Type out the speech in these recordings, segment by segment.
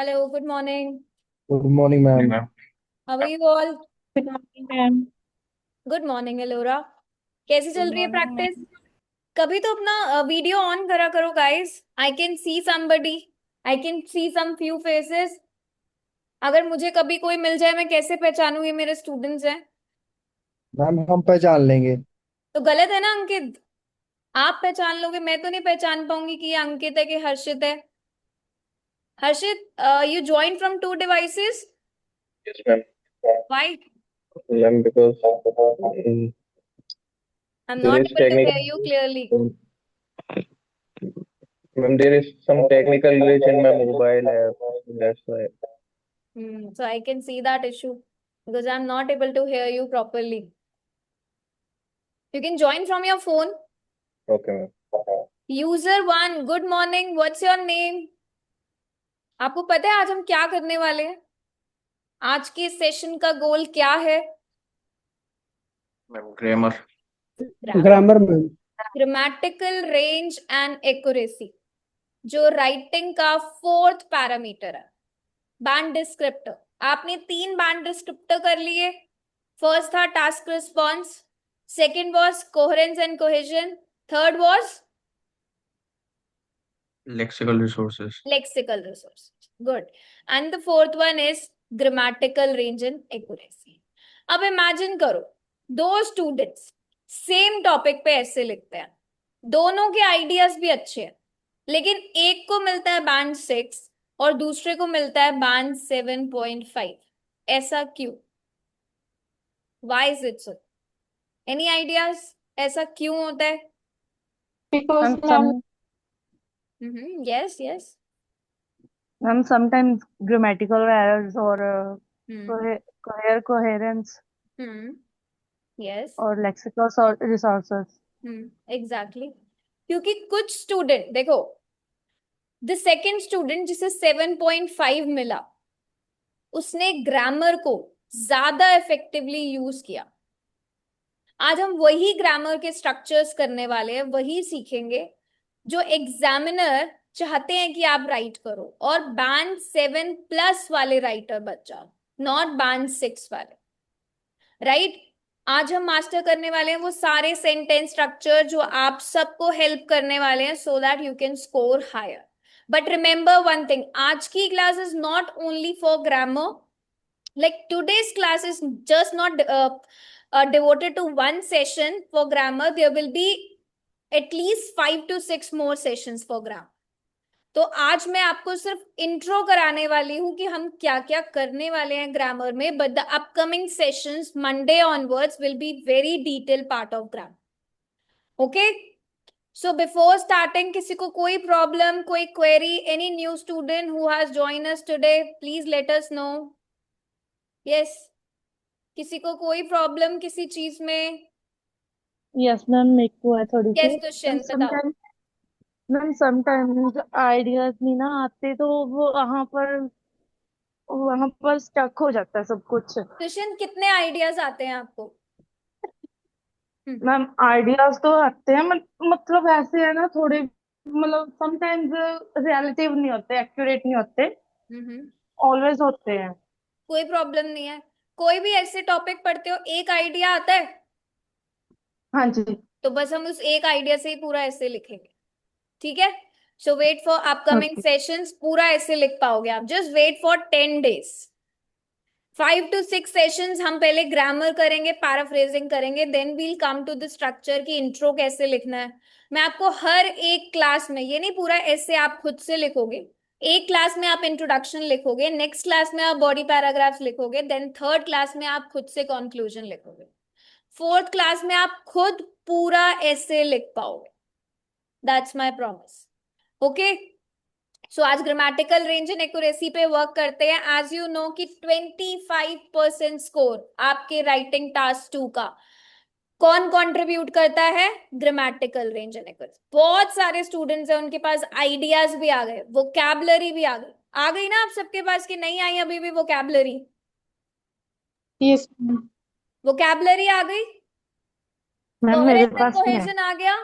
Hello, good morning. Good morning नहीं ma'am. Ma'am. How are you all? Good morning ma'am. Good morning, Elora. कैसी गुड चल रही है मॉर्निंग प्रैक्टिस? मैम। कभी तो अपना वीडियो ऑन करा करो guys. I can see somebody, I can see some few faces. अगर मुझे कभी कोई मिल जाए, मैं कैसे पहचानूंगी मेरे स्टूडेंट्स हैं? मैम हम पहचान लेंगे। तो गलत है ना अंकित? आप पहचान लोगे, मैं तो नहीं पहचान पाऊंगी कि ये अंकित है कि हर्षित है। Harshit, you join from two devices. Yes, ma'am. Why? Ma'am, because I am there not is able to technical, hear you clearly. ma'am, there is some technical glitch in my mobile app. That's why. So I can see that issue because I'm not able to hear you properly. You can join from your phone. Okay, ma'am. User one, good morning. What's your name? आपको पता है आज हम क्या करने वाले हैं? आज के सेशन का गोल क्या है? Ma'am, grammar. Grammar. Grammar ma'am. Grammatical range and accuracy, जो राइटिंग का फोर्थ पैरामीटर है। बैंड डिस्क्रिप्टर, आपने 3 बैंड डिस्क्रिप्टर कर लिए। फर्स्ट था task response, second was coherence and cohesion, third was Lexical resources. lexical resources. Good. And the fourth one is grammatical range and accuracy. अब imagine करो, दो students same topic पे ऐसे लिखते हैं, दोनों के आइडियाज भी अच्छे हैं, लेकिन एक को मिलता है बैंड 6 और दूसरे को मिलता है बैंड 7.5। ऐसा क्यों? Why is it so? Any ideas? ऐसा क्यों होता है? Because ma'am ma'am Yes, yes. Ma'am sometimes grammatical errors और Hmm. Coherence Hmm. Yes. और लेक्सिकल रिसोर्सेज। एग्जैक्टली। क्योंकि कुछ स्टूडेंट देखो, द सेकेंड स्टूडेंट जिसे 7.5 मिला, उसने ग्रामर को ज्यादा इफेक्टिवली यूज किया। आज हम वही ग्रामर के स्ट्रक्चर्स करने वाले हैं, वही सीखेंगे जो एग्जामिनर चाहते हैं कि आप राइट करो, और बैंड 7+ वाले राइटर बच जाओ, नॉट बैंड 6 वाले। राइट? आज हम मास्टर करने वाले हैं वो सारे सेंटेंस स्ट्रक्चर जो आप सबको हेल्प करने वाले हैं, so that you can score higher. But remember one thing, आज की class is not only for grammar. Like today's class is just not devoted to one session for grammar. There will be at least 5 to 6 more sessions for grammar. तो आज मैं आपको सिर्फ intro कराने वाली हूँ कि हम क्या क्या करने वाले हैं ग्रामर में, but the upcoming sessions Monday onwards will be very detail part of grammar. Okay? So before starting, किसी को कोई प्रॉब्लम, कोई query, any new student who has join us today, please let us know. Yes? किसी को कोई problem किसी चीज में? यस मैम, मेरे को है थोड़ी सी। यस मैम दुष्यंत, बताओ। समटाइम्स मैम समटाइम्स आइडियाज नहीं ना आते, तो वो वहां पर स्टक हो जाता है सब कुछ। दुष्यंत, कितने आइडियाज आते हैं आपको? हम्म। मैम आइडियाज तो आते हैं, मतलब ऐसे है ना थोड़े, मतलब समटाइम्स रियलिटिव नहीं होते, एक्यूरेट नहीं होते, हम्म। ऑलवेज होते हैं। कोई प्रॉब्लम नहीं है। कोई भी ऐसे टॉपिक पढ़ते हो, एक आइडिया आता है, हाँ जी। तो बस हम उस एक आइडिया से ही पूरा ऐसे लिखेंगे। ठीक है? So wait for upcoming okay. Sessions, पूरा ऐसे लिख पाओगे आप। Just wait for 10 days। 5 to 6 sessions हम पहले ग्रामर करेंगे, पैराफ्रेजिंग करेंगे, then we'll come to the structure की इंट्रो कैसे लिखना है। मैं आपको हर एक क्लास में, ये नहीं पूरा ऐसे आप खुद से लिखोगे, एक क्लास में आप इंट्रोडक्शन लिखोगे, नेक्स्ट क्लास में आप बॉडी पैराग्राफ्स लिखोगे, देन थर्ड क्लास में आप खुद से कंक्लूजन लिखोगे, फोर्थ क्लास में आप खुद पूरा ऐसे लिख पाओगे। That's my promise. ओके? सो आज ग्रामेटिकल रेंज एंड एक्यूरेसी पे वर्क करते हैं। एज यू नो कि 25% स्कोर आपके राइटिंग टास्क 2 का कौन कंट्रीब्यूट करता है? Grammatical range and accuracy. बहुत सारे स्टूडेंट्स हैं, उनके पास आइडियाज भी आ गए, वोकैबुलरी भी आ गई ना आप सबके पास, कि नहीं आई अभी भी वोकैबुलरी? यस वोकैबुलरी आ गई, मैम मेरे कोहेरेंस एंड पास नहीं है। कोहेजन आ गया,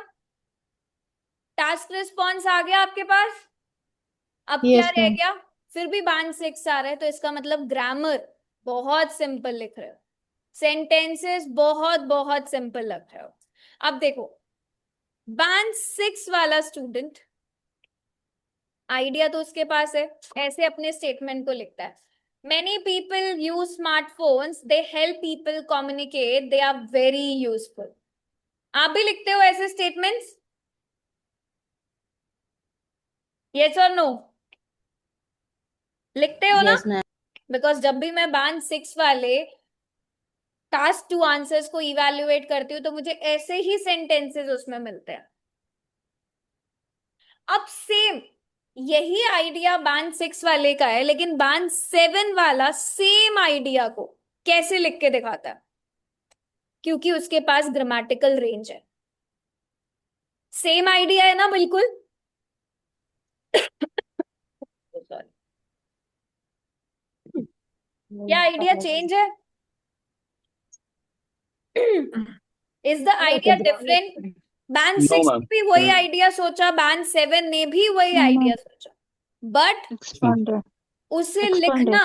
टास्क रिस्पॉन्स आ गया आपके पास। अब क्या यस रह मैम। गया? फिर भी बांड 6 आ रहा है, तो इसका मतलब ग्रामर बहुत सिंपल लिख रहे हो, सेंटेंसेस बहुत बहुत सिंपल लिख रहे हो। अब देखो, बांड 6 वाला स्टूडेंट, आइडिया तो उसके पास है, ऐसे अपने स्टेटमेंट को लिखता है, many people use smartphones, they help people communicate, they are very useful. आप भी लिखते हो ऐसे स्टेटमेंट्स? यस और नो? लिखते हो ना? Yes ma'am. बिकॉज जब भी मैं बांड 6 वाले टास्क 2 आंसर्स को इवेल्युएट करती हूँ तो मुझे ऐसे ही सेंटेंसेस उसमें मिलते हैं। अब सेम यही आइडिया बांड 6 वाले का है, लेकिन बांड 7 वाला सेम आइडिया को कैसे लिख के दिखाता है? क्योंकि उसके पास ग्रामेटिकल रेंज है। सेम आइडिया है ना बिल्कुल? सॉरी, क्या आइडिया चेंज है? Is the idea different? Band no 6 ma'am. ने भी वही आइडिया सोचा, बैंड 7 ने भी वही आइडिया सोचा, बट Expanded. उसे Expanded. लिखना,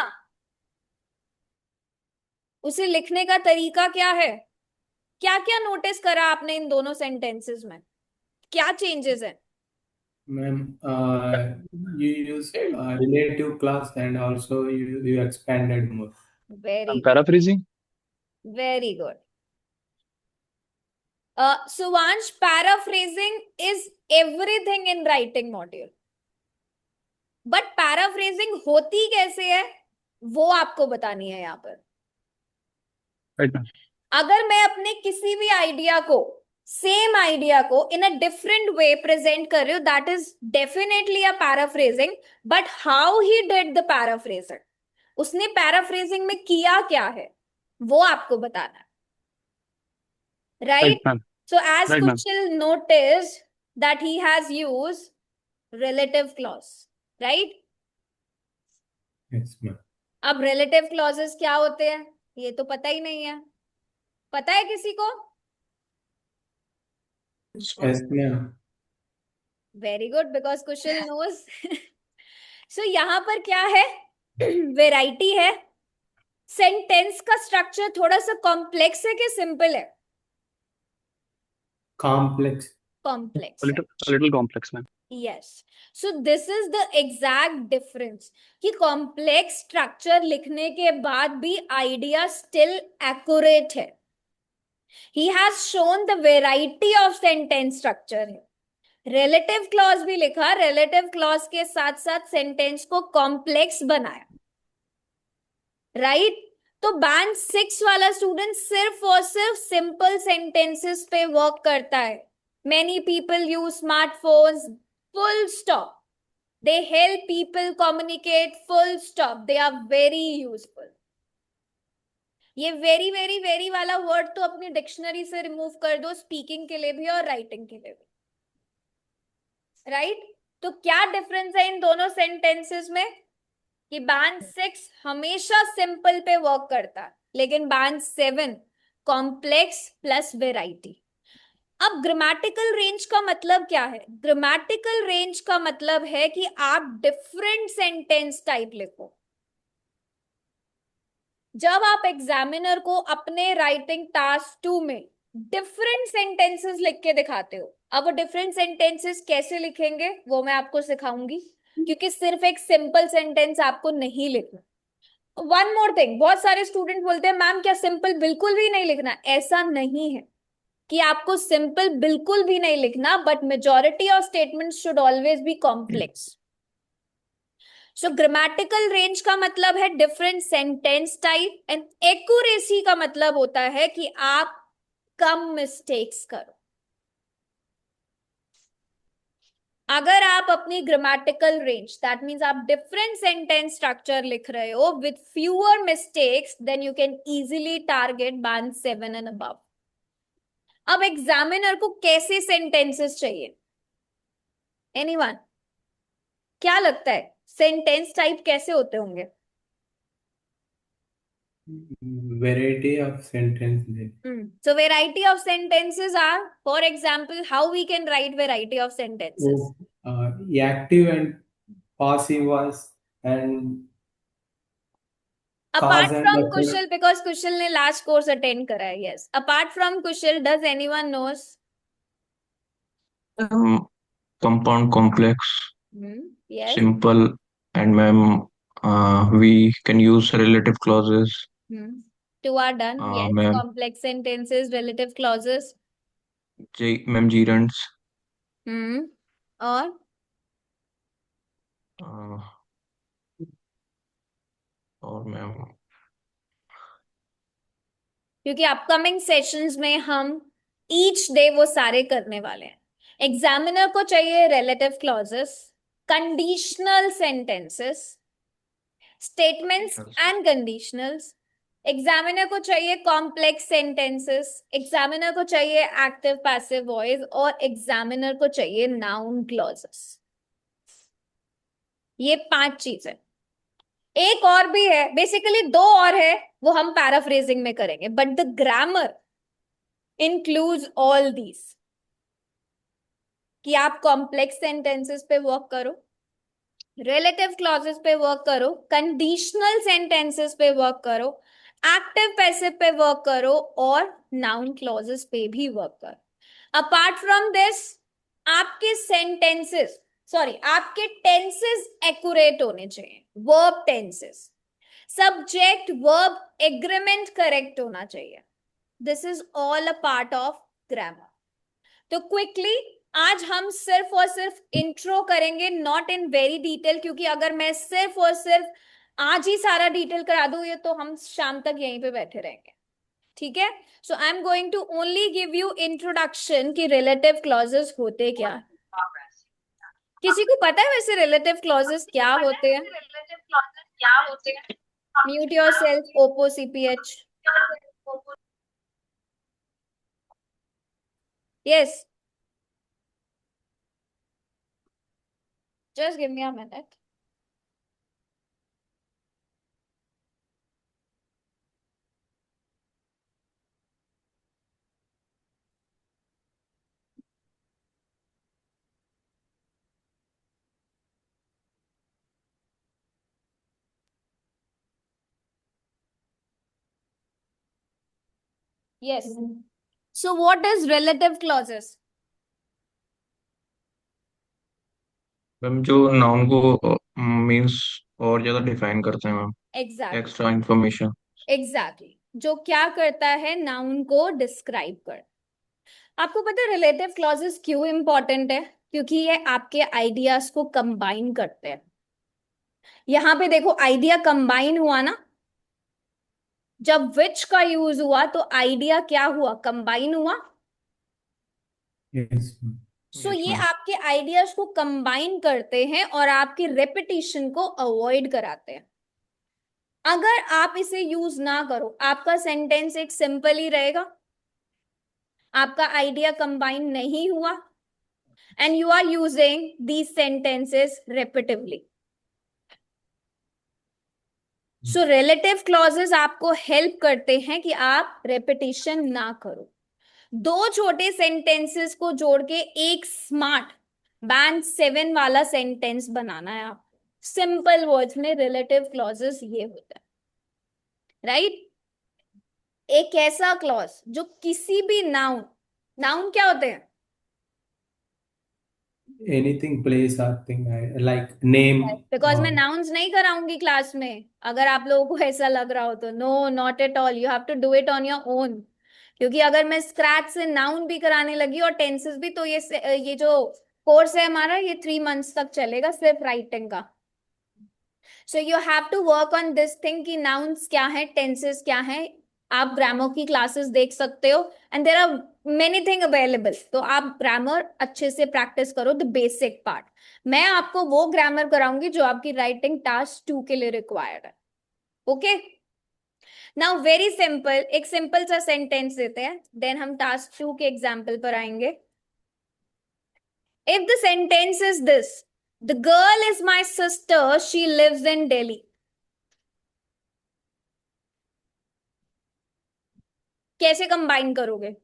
उसे लिखने का तरीका क्या है? क्या क्या नोटिस करा आपने इन दोनों सेंटेंसेस में? क्या चेंजेस है? Ma'am, you use relative class and also you expanded more. Very paraphrasing. Very good. Suvansh, paraphrasing is everything in writing module, but paraphrasing होती कैसे है वो आपको बतानी है यहाँ पर। Right ma'am. अगर मैं अपने किसी भी आइडिया को, सेम आइडिया को इन अ डिफरेंट वे प्रेजेंट कर रही हूँ, that is definitely a paraphrasing, but how he did the paraphrasing, उसने पैराफ्रेजिंग में किया क्या है, वो आपको बताना है, right right? Ma'am. So as Right, ma'am. Kushal noticed that he has used relative clause, right? Yes, ma'am. अब relative clauses क्या होते हैं ये तो पता ही नहीं है, पता है किसी को? Yes, ma'am. Very good, because Kushal knows. So यहाँ पर क्या है? वेराइटी है। सेंटेंस का स्ट्रक्चर थोड़ा सा कॉम्प्लेक्स है कि सिंपल है? Complex. कॉम्प्लेक्स A है। little complex, ma'am. Yes, so this is the exact difference, कि कॉम्प्लेक्स स्ट्रक्चर लिखने के बाद भी आइडिया स्टिल एक्यूरेट है। He has shown the variety of sentence structure है। रिलेटिव क्लॉज भी लिखा, रिलेटिव क्लॉज के साथ साथ सेंटेंस को कॉम्प्लेक्स बनाया, राइट? तो बैंड 6 वाला स्टूडेंट सिर्फ और सिर्फ सिंपल सेंटेंसेस पे वर्क करता है। Many people use smartphones, full stop. They help people communicate, full stop. They are very useful. ये वेरी वेरी वेरी वाला वर्ड तो अपनी डिक्शनरी से रिमूव कर दो, स्पीकिंग के लिए भी और राइटिंग के लिए भी, राइट? तो क्या डिफरेंस है इन दोनों सेंटेंसेस में? कि बैंड 6 हमेशा सिंपल पे वर्क करता है, लेकिन बैंड 7 कॉम्प्लेक्स प्लस वेराइटी। अब ग्रामेटिकल रेंज का मतलब क्या है? ग्रामेटिकल रेंज का मतलब है कि आप डिफरेंट सेंटेंस टाइप लिखो। जब आप एग्जामिनर को अपने राइटिंग टास्क 2 में डिफरेंट सेंटेंसेस लिख के दिखाते हो, अब वो डिफरेंट सेंटेंसेस कैसे लिखेंगे वो मैं आपको सिखाऊंगी, क्योंकि सिर्फ एक सिंपल सेंटेंस आपको नहीं लिखना। वन मोर थिंग, बहुत सारे स्टूडेंट बोलते हैं मैम क्या सिंपल बिल्कुल भी नहीं लिखना? ऐसा नहीं है कि आपको सिंपल बिल्कुल भी नहीं लिखना, but majority of statements should always be complex. So grammatical range का मतलब है different sentence type, and accuracy का मतलब होता है कि आप कम मिस्टेक्स करो। अगर आप अपनी ग्रामेटिकल रेंज, दैट मीन्स आप डिफरेंट सेंटेंस स्ट्रक्चर लिख रहे हो with fewer mistakes, then you can easily target band 7 and above. अब एग्जामिनर को कैसे सेंटेंसेस चाहिए? एनीवन? क्या लगता है सेंटेंस टाइप कैसे होते होंगे? Variety of sentence. So variety of sentences are, for example, how we can write variety of sentences. Active and passive was and Apart cause and from effect. Kushal, because Kushal ने last course attend करा है, yes. Apart from Kushal, does anyone knows? Compound complex, Yes. simple, and ma'am, we can use relative clauses. Two are done. Yes. Ma'am, Complex sentences, relative clauses. ma'am, gerunds. और Uh, और ma'am क्योंकि upcoming sessions में हम each day वो सारे करने वाले हैं. एग्जामिनर को चाहिए relative clauses, conditional sentences, statements and conditionals. Examiner को चाहिए कॉम्प्लेक्स सेंटेंसेस, एग्जामिनर को चाहिए एक्टिव पैसिव वॉइस, और एग्जामिनर को चाहिए नाउन क्लॉजेस. ये 5 चीजें. एक और भी है, बेसिकली 2 और है, वो हम पैराफ्रेजिंग में करेंगे, but the grammar includes all these. कि आप कॉम्प्लेक्स सेंटेंसेस पे वर्क करो, रिलेटिव क्लॉजेस पे वर्क करो, कंडीशनल सेंटेंसेस पे वर्क करो, एक्टिव पैसिव पे वर्क करो, और नाउन क्लॉजेस पे भी वर्क करो. अपार्ट फ्रॉम दिस, आपके सेंटेंसेस, सॉरी, आपके टेंसेस एक्यूरेट होने चाहिए. Verb tenses, subject verb agreement correct होना चाहिए. This is all a part of grammar. तो क्विकली आज हम सिर्फ और सिर्फ इंट्रो करेंगे, नॉट इन वेरी डिटेल, क्योंकि अगर मैं सिर्फ और सिर्फ आज ही सारा डिटेल करा दूं ये तो हम शाम तक यहीं पे बैठे रहेंगे. ठीक है. So I am going to only give you introduction कि रिलेटिव क्लॉजेस होते क्या. किसी को पता है वैसे रिलेटिव क्लॉजेस क्या होते हैं? Mute your self, Oppo CPH. Yes, just give me a minute. Yes. So what is relative clauses? Ma'am जो नाउन को मींस और ज्यादा डिफाइन करते हैं ma'am, Exactly. Extra information. Exactly. जो क्या करता है, नाउन को डिस्क्राइब कर. आपको पता है रिलेटिव क्लॉजेस क्यों इंपॉर्टेंट है? क्योंकि ये आपके आइडियाज को कंबाइन करते हैं. यहां पे देखो, आइडिया कंबाइन हुआ ना. जब विच का यूज हुआ तो आइडिया क्या हुआ, कंबाइन हुआ. Yes. सो ये आपके आइडियाज को कंबाइन करते हैं और आपकी रेपिटेशन को अवॉइड कराते हैं. अगर आप इसे यूज ना करो, आपका सेंटेंस एक सिंपल ही रहेगा, आपका आइडिया कंबाइन नहीं हुआ, and you are using these sentences repetitively. So relative clauses आपको हेल्प करते हैं कि आप रेपिटेशन ना करो. 2 छोटे सेंटेंसेस को जोड़ के एक स्मार्ट बैंड 7 वाला सेंटेंस बनाना है आपको. सिंपल वर्ड्स में रिलेटिव क्लॉजेस ये होता है, राइट. एक ऐसा क्लॉज जो किसी भी नाउन, नाउन क्या होते हैं? Anything, place or thing, like name. Because मैं नाउन्स नहीं कराऊंगी क्लास में, अगर आप लोगों को ऐसा लग रहा हो तो. No, not at all. You have to do it on your own. क्योंकि अगर मैं स्क्रैच से नाउन भी कराने लगी और टेंसेस भी, तो ये जो कोर्स है हमारा, ये 3 मंथ्स तक चलेगा सिर्फ राइटिंग का. So you have to work on this thing कि नाउन्स क्या है, टेंसेस क्या है. आप ग्रामर की क्लासेस देख सकते हो, and there are many thing available. तो आप ग्रामर अच्छे से प्रैक्टिस करो, द बेसिक पार्ट. मैं आपको वो ग्रामर कराऊंगी जो आपकी राइटिंग टास्क 2 के लिए रिक्वायर्ड है. ओके. नाउ वेरी सिंपल, एक सिंपल सा सेंटेंस देते हैं, देन हम टास्क 2 के एग्जाम्पल पर आएंगे. If the sentence is this, the girl is my sister, she lives in Delhi. कैसे कंबाइन करोगे?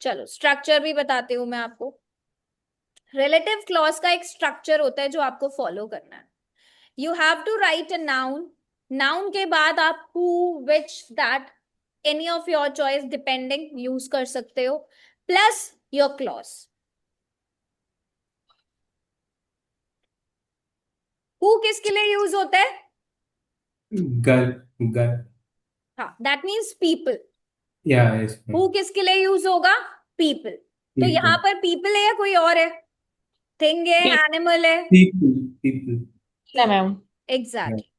चलो स्ट्रक्चर भी बताती हूं मैं आपको। रिलेटिव क्लॉज का एक स्ट्रक्चर होता है जो आपको फॉलो करना है। You have to write a noun, noun के बाद आप who, which, that, any of your choice depending use कर सकते हो, प्लस योर क्लॉज। हु किसके लिए यूज होता है? Girl, girl. हाँ, that means people. Yeah, yes, who ma'am. किसके लिए यूज होगा? पीपल। तो यहाँ People. पर पीपल है या कोई और है? थिंग है, एनिमल है? People. है मैम। Exactly,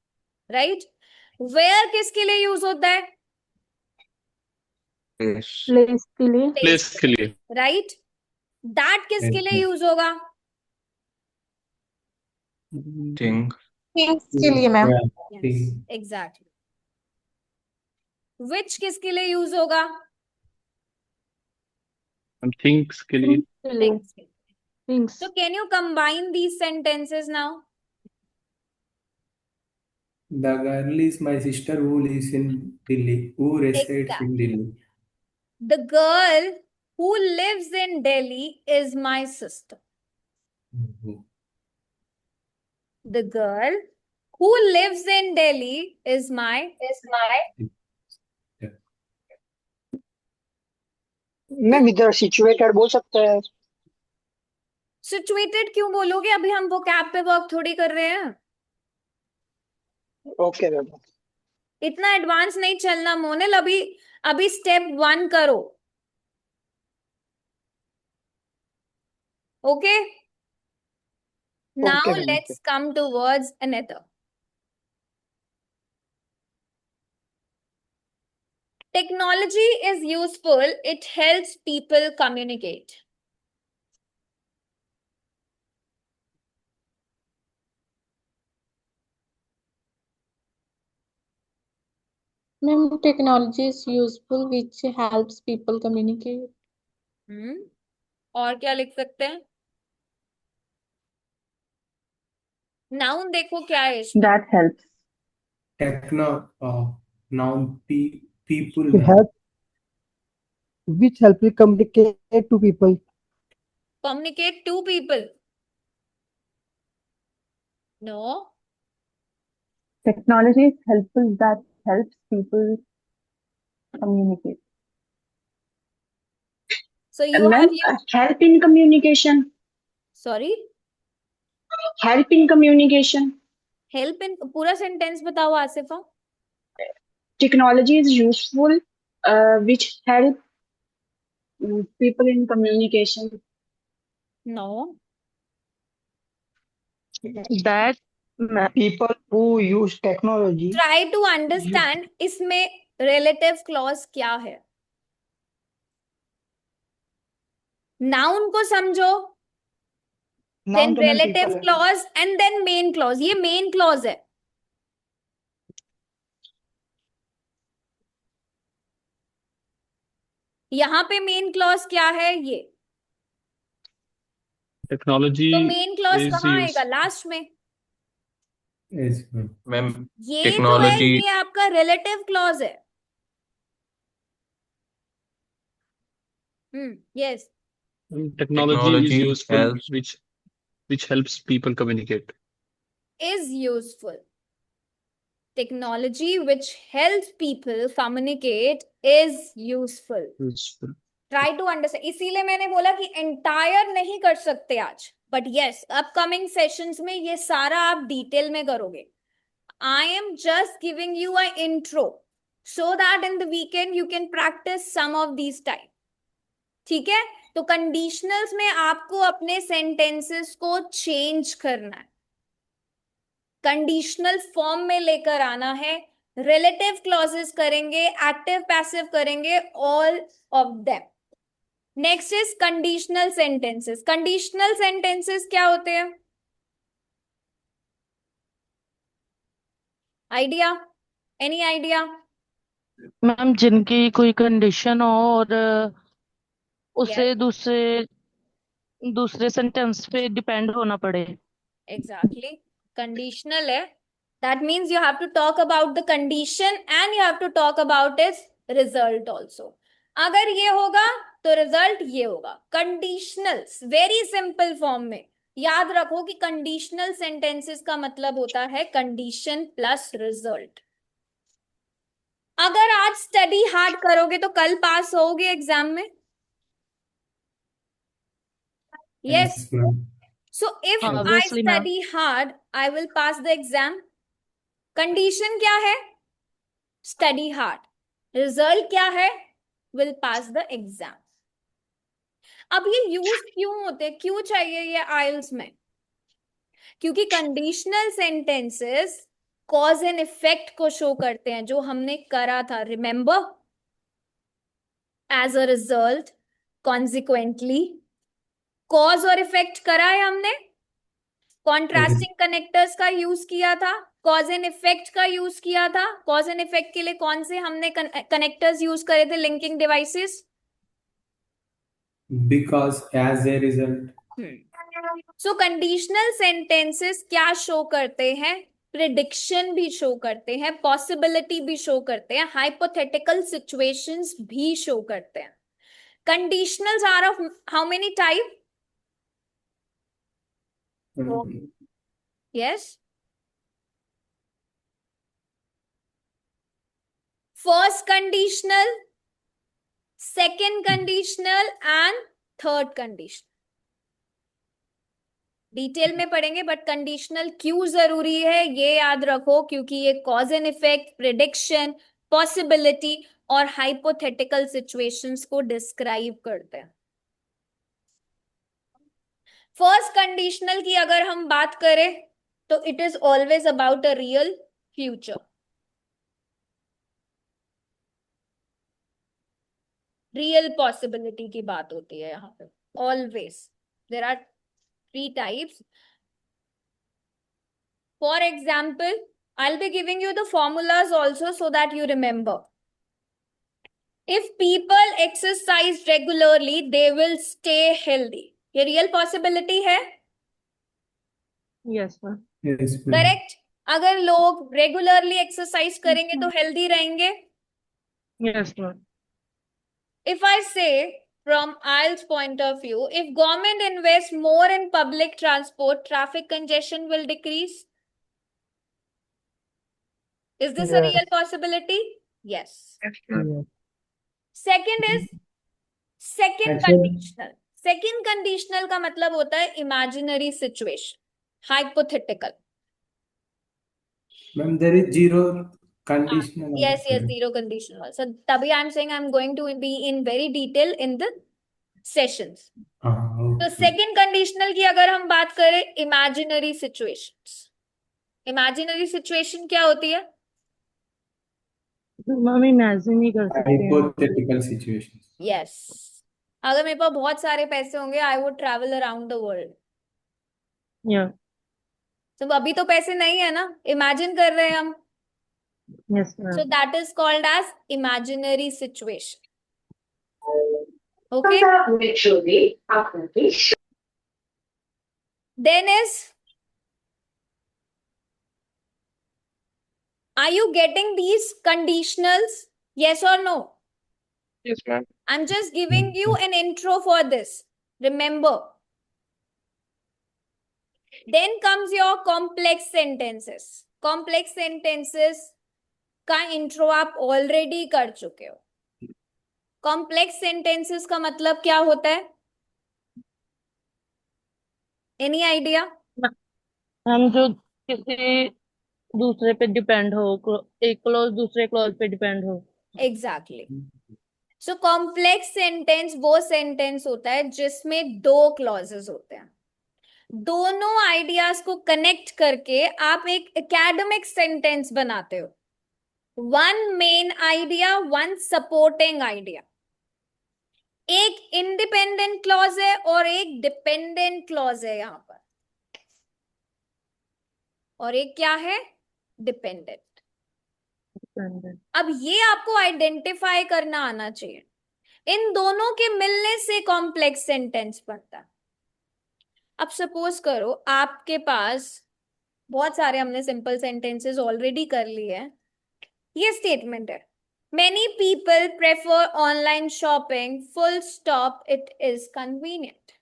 right. वेयर किसके लिए यूज होता है? Yes. प्लेस के लिए। प्लेस के लिए। राइट। दैट किसके Yes, लिए ma'am. यूज होगा? Think. थिंग्स के लिए ma'am. Yeah, yes, thing. Exactly. Which किसके लिए यूज होगा? थिंग्स के लिए। थिंग्स के लिए। Things. Things. So can you combine these sentences now? The girl is my sister who lives in Delhi, who resides in Exactly. Delhi. The girl who lives in Delhi is my sister. Mhm. The girl who lives in Delhi is my Yeah. Ma'am इधर situated बोल सकते हैं। situated क्यों बोलोगे? अभी हम वो cab पे वर्क थोड़ी कर रहे हैं। Okay ma'am. इतना एडवांस नहीं चलना मोनिल, अभी अभी स्टेप 1 करो। Okay, now okay ma'am. let's come towards another. Technology is useful, it helps people communicate. Ma'am technology is useful which helps people communicate. और क्या लिख सकते हैं? नाउन देखो क्या है इसमें। That helps. Techno, noun, people, To ma'am. help, which help you communicate to people. Communicate to people. No. Technology is helpful that helps people communicate. So you ma'am have you. Help in communication. Sorry. Help in communication. Help in पूरा sentence बताओ Asifa. Technology is useful which help people in communication. No. That people who use technology Try to use understand इसमें relative clause क्या है। Noun को समझो, then noun तो ma'am relative people है। clause and then main clause। ये main clause है। यहाँ पे मेन क्लॉज क्या है? ये टेक्नोलॉजी तो मेन क्लॉज इज कहाँ यूज। आएगा? लास्ट में। Yes, ma'am. मैम ये जो है टेक्नोलॉजी ये आपका रिलेटिव क्लॉज है। Yes. Technology is technology useful helps which helps people communicate. Is useful. Technology which helps people communicate is useful. Useful. Try to understand। इसीलिए मैंने बोला कि एंटायर नहीं कर सकते आज, बट यस अपकमिंग सेशंस में ये सारा आप डिटेल में करोगे। I am just giving you an intro so that in the weekend you can practice some of these type. ठीक है? तो कंडीशनल्स में आपको अपने सेंटेंसेस को चेंज करना है, कंडीशनल फॉर्म में लेकर आना है। रिलेटिव क्लॉजेस करेंगे, एक्टिव पैसिव करेंगे, all of them. Next is conditional sentences. Conditional sentences क्या होते हैं? आइडिया? Any idea? मैम जिनकी कोई कंडीशन हो और उसे Yes, दूसरे सेंटेंस पे डिपेंड होना पड़े। exactly. Conditional है। That means you have to talk about the condition and you have to talk about its result also. अगर ये होगा तो रिजल्ट ये होगा। कंडीशनल्स वेरी सिंपल फॉर्म में याद रखो कि कंडीशनल सेंटेंसेस का मतलब होता है कंडीशन प्लस रिजल्ट। अगर आज स्टडी हार्ड करोगे तो कल पास होगे एग्जाम में। Yes. Yes, ma'am. So if I Obviously, ma'am. study hard, I will pass the exam. Condition क्या है? Study hard. रिजल्ट क्या है? Will pass the exam. अब ये यूज क्यों होते हैं, क्यों चाहिए ये आइल्स में? क्योंकि conditional sentences cause and effect को शो करते हैं, जो हमने करा था, remember? As a result, consequently, cause और इफेक्ट करा है हमने। कॉन्ट्रास्टिंग कनेक्टर्स का यूज किया था, कॉज एंड इफेक्ट का यूज किया था। कॉज एंड इफेक्ट के लिए कौन से हमने कनेक्टर्स यूज करे थे, linking devices? Because as a result. So conditional sentences क्या शो करते हैं? प्रिडिक्शन भी शो करते हैं, पॉसिबिलिटी भी शो करते हैं, हाइपोथेटिकल सिचुएशंस भी शो करते हैं। Conditionals are of how many type? Yes. First conditional, second conditional and third conditional. Detail में पढ़ेंगे, बट कंडीशनल क्यों जरूरी है ये याद रखो, क्योंकि ये cause and effect, prediction, possibility और हाइपोथेटिकल सिचुएशंस को डिस्क्राइब करते हैं। फर्स्ट कंडीशनल की अगर हम बात करें तो it is always about a real future. Real possibility की बात होती है यहाँ पे always. There are 3 types. For example, I'll be giving you the formulas also so that you remember. If people exercise regularly, they will stay healthy. ये real possibility है? Yes, ma'am. Yes, ma'am. Correct? अगर लोग regularly exercise करेंगे तो healthy रहेंगे। Yes, ma'am. If I say from IELTS point of view, if government invests more in public transport, traffic congestion will decrease. Is this a Yes. real possibility? Yes. Yes. Second is second Actually, conditional. Second conditional का मतलब होता है imaginary situation, hypothetical. ma'am, there is zero conditional. Yes, also. zero conditional. So तभी I'm saying I'm going to be in very detail in the sessions. तो Okay. second conditional की अगर हम बात करें, imaginary situations. Imaginary situation क्या होती है? हम इमेजिन नहीं कर सकते हैं। Hypothetical situations. Yes. अगर मेरे पास बहुत सारे पैसे होंगे, I would travel around the world. Yeah. तो अभी तो पैसे नहीं है ना, इमेजिन कर रहे हैं हम। Yes, ma'am. So that is called as imaginary situation. Okay. Then is, are you getting these conditionals? Yes or no? Yes, ma'am. I'm just giving you an intro for this. Remember. Then comes your complex sentences. Complex sentences का intro आप already कर चुके हो। Complex sentences का मतलब क्या होता है? Any idea? हम जो किसी दूसरे पे डिपेंड हो, एक क्लॉज दूसरे क्लॉज पे डिपेंड हो। Exactly. So complex sentence वो sentence होता है जिसमें 2 clauses होते हैं। दोनों आइडियाज को कनेक्ट करके आप एक एकेडमिक सेंटेंस बनाते हो। 1 मेन आइडिया, 1 सपोर्टिंग आइडिया। एक इंडिपेंडेंट क्लॉज है और एक डिपेंडेंट क्लॉज है यहां पर, और एक क्या है? डिपेंडेंट। अब ये आपको आइडेंटिफाई करना आना चाहिए। इन दोनों के मिलने से कॉम्प्लेक्स सेंटेंस बनता है। अब सपोज करो आपके पास बहुत सारे, हमने सिंपल सेंटेंसेस ऑलरेडी कर लिए हैं। ये स्टेटमेंट है, Many people prefer online shopping. Full stop. It is convenient.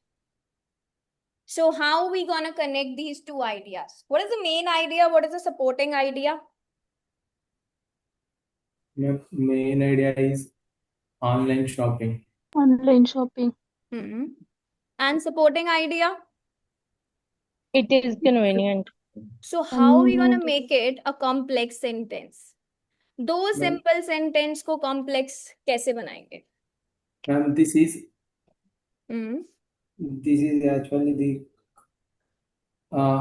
So how are we gonna connect these two ideas? What is the main idea? What is the supporting idea? Main idea is online shopping. Online shopping. And supporting idea? It is convenient. So how are we gonna Convenient. make it a complex sentence? दो simple sentence को complex कैसे बनाएंगे? Ma'am, this is actually the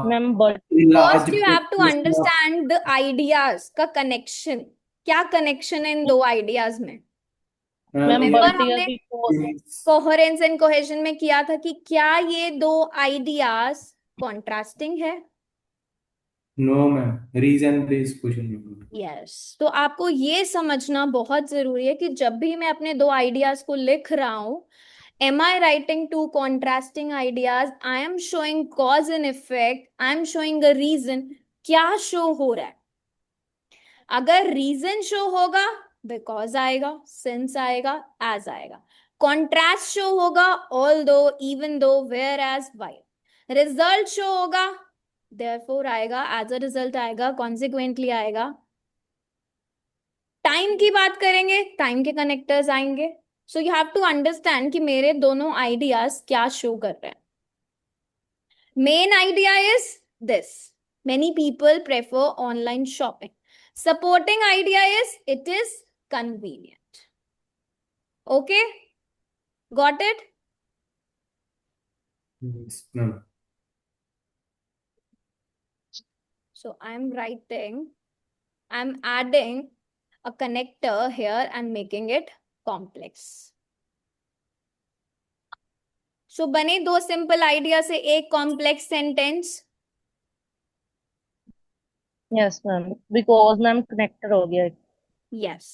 ma'am but large First you have to population of understand the ideas का connection. क्या connection है इन दो ideas में? Ma'am Remember but हमने coherence and cohesion में किया था कि क्या ये दो ideas contrasting है? No, ma'am. Reason based question. Yes तो आपको ये समझना बहुत जरूरी है कि जब भी मैं अपने दो आइडियाज को लिख रहा हूं, am I writing two contrasting ideas? I am showing cause and effect. I am showing a reason. क्या शो हो रहा है? अगर रीजन शो होगा बिकॉज आएगा, सिंस आएगा, एज आएगा. कॉन्ट्रास्ट शो होगा although, even though, whereas, while. Result show होगा देयरफॉर आएगा, एज अ रिजल्ट आएगा, कॉन्सिक्वेंटली आएगा. टाइम की बात करेंगे, टाइम के कनेक्टर्स आएंगे. So you have to understand कि मेरे दोनों आइडियाज क्या शो कर रहे हैं. Main idea is this, many people prefer online shopping. Supporting idea is it is convenient. Okay? Got it? Yes, ma'am. So I'm adding a connector here and making it complex. So बने दो simple idea से एक complex sentence. Yes ma'am because ma'am connector हो गया. Yes.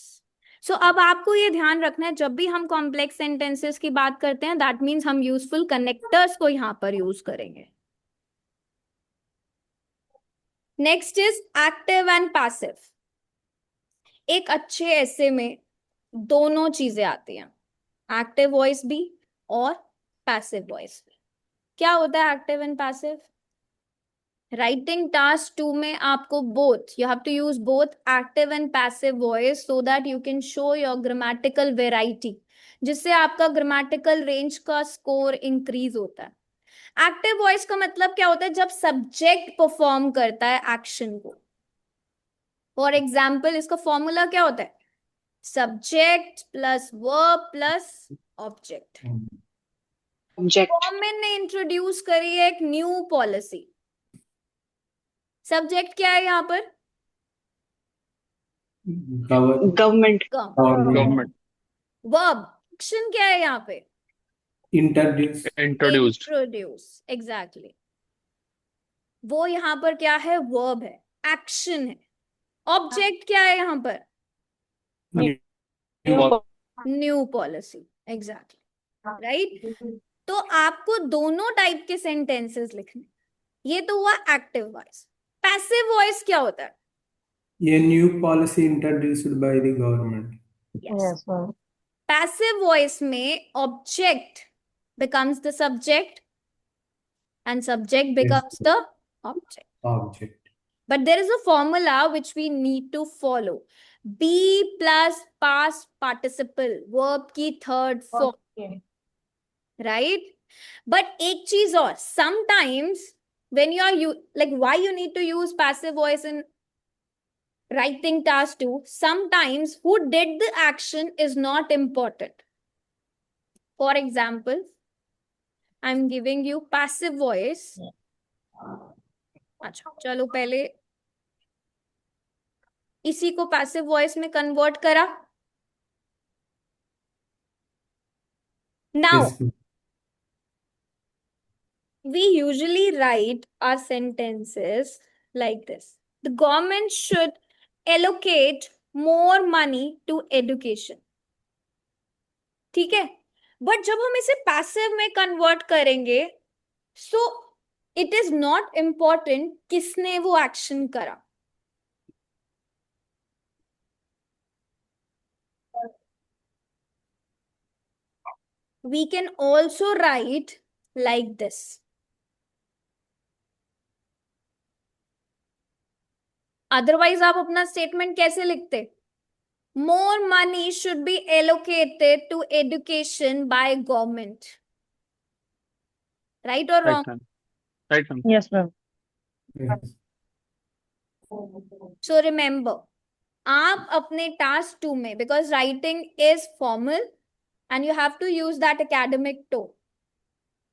So अब आपको ये ध्यान रखना है जब भी हम कॉम्प्लेक्स सेंटेंसेस की बात करते हैं, दैट मीन्स हम यूजफुल कनेक्टर्स को यहां पर यूज करेंगे. Next is active and passive. एक अच्छे ऐसे में दोनों चीजें आती हैं, एक्टिव वॉइस भी और पैसिव वॉइस भी. क्या होता है active and passive? Writing task 2 में आपको both, you have to use both active and passive voice so that you can show your grammatical variety, जिससे आपका ग्रामेटिकल रेंज का स्कोर इंक्रीज होता है. एक्टिव वॉइस का मतलब क्या होता है? जब सब्जेक्ट परफॉर्म करता है एक्शन को. फॉर एग्जाम्पल इसका फॉर्मूला क्या होता है? Subject plus verb plus object. Government ने इंट्रोड्यूस करी है एक न्यू पॉलिसी. सब्जेक्ट क्या है यहाँ पर? गवर्नमेंट. गवर्नमेंट. वर्ब एक्शन क्या है यहाँ पे? इंट्रोड्यूस्ड. इंट्रोड्यूस. एग्जैक्टली. वो यहाँ पर क्या है? वर्ब है, एक्शन है. ऑब्जेक्ट क्या है यहाँ पर? New policy. Exactly right. तो आपको दोनों टाइप के सेंटेंसेस लिखने. ये तो हुआ एक्टिव वॉइस. पैसिव वॉइस क्या होता है? ये new policy introduced by the government. Yes ma'am. Passive voice में object becomes the subject and subject becomes the object. But there is a formula which we need to follow. Be plus past participle, verb की third form. Okay. Right? But एक चीज और, sometimes when you are like why you need to use passive voice in writing task 2, sometimes who did the action is not important. For example, I'm giving you passive voice. अच्छा चलो पहले इसी को passive voice में convert करा. Now we usually write our sentences like this. The government should allocate more money to education. ठीक है. But जब हम इसे पैसिव में कन्वर्ट करेंगे, so it is not important किसने वो एक्शन करा. we can also write like this. Otherwise आप अपना statement कैसे लिखते? More money should be allocated to education by government. Right or wrong? Right, ma'am. Yes, ma'am. Yes. So remember, आप अपने task 2 में, because writing is formal and you have to use that academic tone.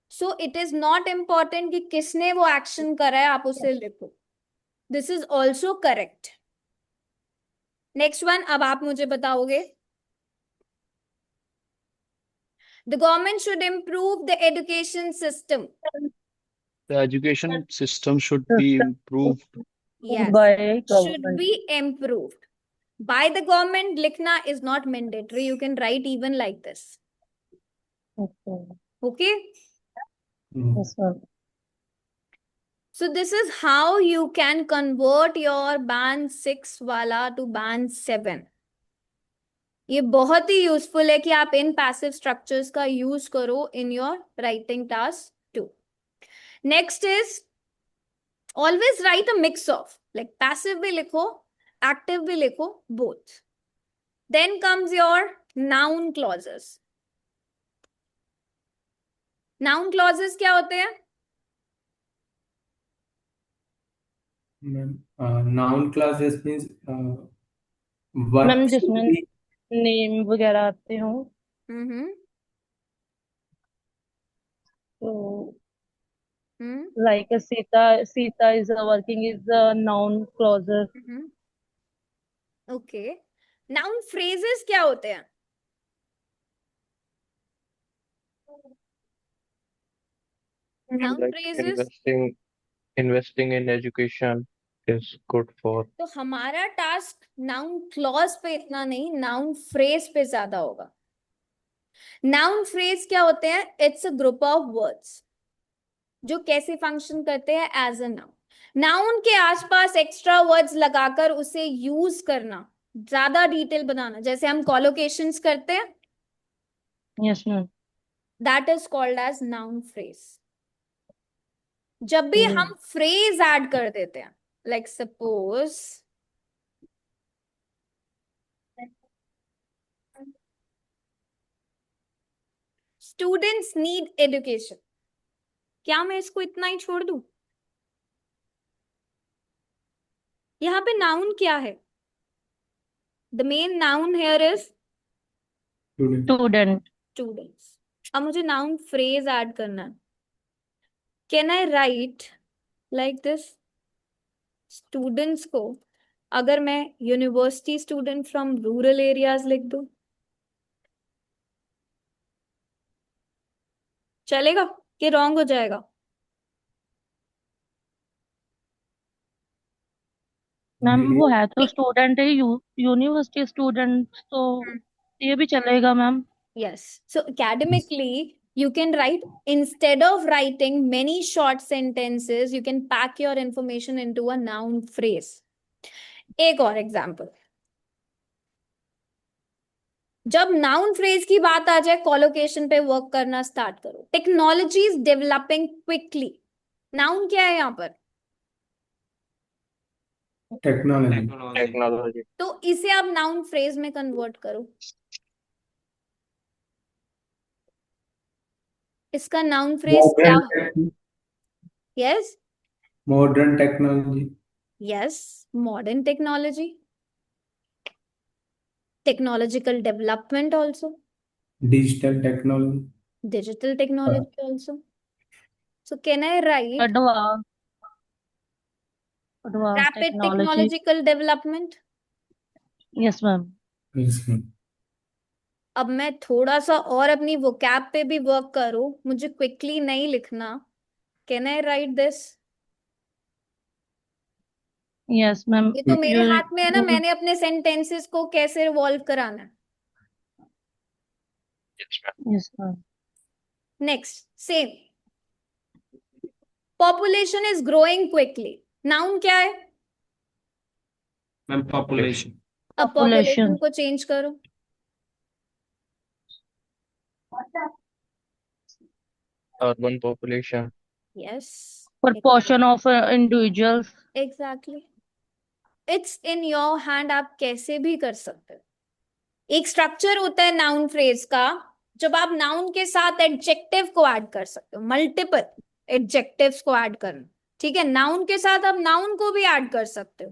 So it is not important कि किसने वो action करा है, आप उसे लिखो. This is also correct. Next one, अब आप मुझे बताओगे. The government should improve the education system. The education system should be improved. Yes, By should government. be improved. By the government, likhna is not mandatory. You can write even like this. Okay. Okay? Yes, ma'am. So this is how you can convert your band 6 वाला to band 7. ये बहुत ही useful है कि आप इन passive structures का use करो in your writing task 2. Next is always write a mix of, like passive भी लिखो, एक्टिव भी लिखो, both. Then comes your noun clauses. Noun clauses क्या होते हैं? Noun clauses means words ma'am should जिसमें be नेम वगैरह आते हो, हम्म तो hmm like Sita is working is a noun clause. Okay. Noun phrases क्या होते हैं? Noun Like phrases. investing in education is good for. तो हमारा टास्क नाउन क्लॉज पे इतना नहीं, नाउन फ्रेज पे ज्यादा होगा. नाउन फ्रेज क्या होते हैं? It's a group of words जो कैसे फंक्शन करते हैं एज अ नाउन. नाउन के आसपास एक्स्ट्रा वर्ड्स लगाकर उसे यूज करना, ज्यादा डिटेल बनाना, जैसे हम कॉलोकेशंस करते हैं, Yes, ma'am. That is called as noun phrase. जब भी हम फ्रेज ऐड कर देते हैं, like suppose students need education, क्या मैं इसको इतना ही छोड़ दूं? यहाँ पे नाउन क्या है? The main noun here is student. Student. Students. अब मुझे नाउन फ्रेज ऐड करना है. Can I right like this? Students को अगर मैं university student from rural areas लिख दूं, चलेगा कि रॉन्ग हो जाएगा? मैम वो है तो स्टूडेंट है, यूनिवर्सिटी स्टूडेंट, तो ये भी चलेगा ma'am. Yes. So academically, you can write, instead of writing many short sentences, you can pack your information into a noun phrase. एक और एग्जाम्पल. जब नाउन फ्रेज की बात आ जाए, कॉलोकेशन पे वर्क करना स्टार्ट करो. Technology is developing quickly. Noun क्या है यहाँ पर? Technology. तो इसे आप नाउन फ्रेज में कन्वर्ट करो. इसका नाउन फ्रेज क्या होगा? Yes Modern technology. Yes modern technology. Technological development also. Digital technology. Digital technology also. So can I write Advanced rapid technology. technological development? Yes, ma'am. Yes, ma'am. अब मैं थोड़ा सा और अपनी vocab पे भी वर्क करूं, मुझे क्विकली नहीं लिखना. Can I write this? Yes, ma'am. ये तो मेरे हाथ में है ना, मैंने अपने सेंटेंसेस को कैसे रिवॉल्व कराना है. Yes, ma'am. Next same. Population is growing quickly. Noun क्या है? Ma'am, population. अब Population. पॉपुलेशन को चेंज करो. urban population. Yes, Proportion of individuals. Exactly. It's in your hand, आप कैसे भी कर सकते हो. एक स्ट्रक्चर होता है नाउन फ्रेज का, जब आप नाउन के साथ एडजेक्टिव को ऐड कर सकते हो, मल्टीपल एडजेक्टिव्स को ऐड करना. ठीक है, नाउन के साथ आप नाउन को भी ऐड कर सकते हो.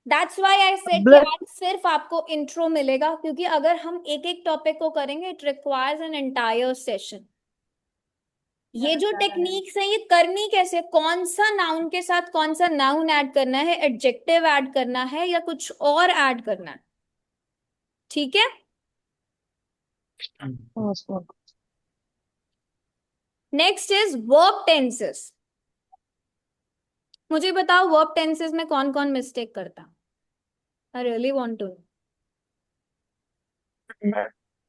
दैट्स व्हाई आई सेड कि आज सिर्फ आपको इंट्रो मिलेगा, क्योंकि अगर हम एक एक टॉपिक को करेंगे it requires an entire session. ये जो टेक्निक्स है ये करनी कैसे, कौन सा नाउन के साथ कौन सा नाउन ऐड करना है, एडजेक्टिव ऐड करना है या कुछ और ऐड करना है. ठीक है. Yes, ma'am. Next is verb tenses. मुझे बताओ वर्ब टेंसेस में कौन कौन मिस्टेक करता. I really want to.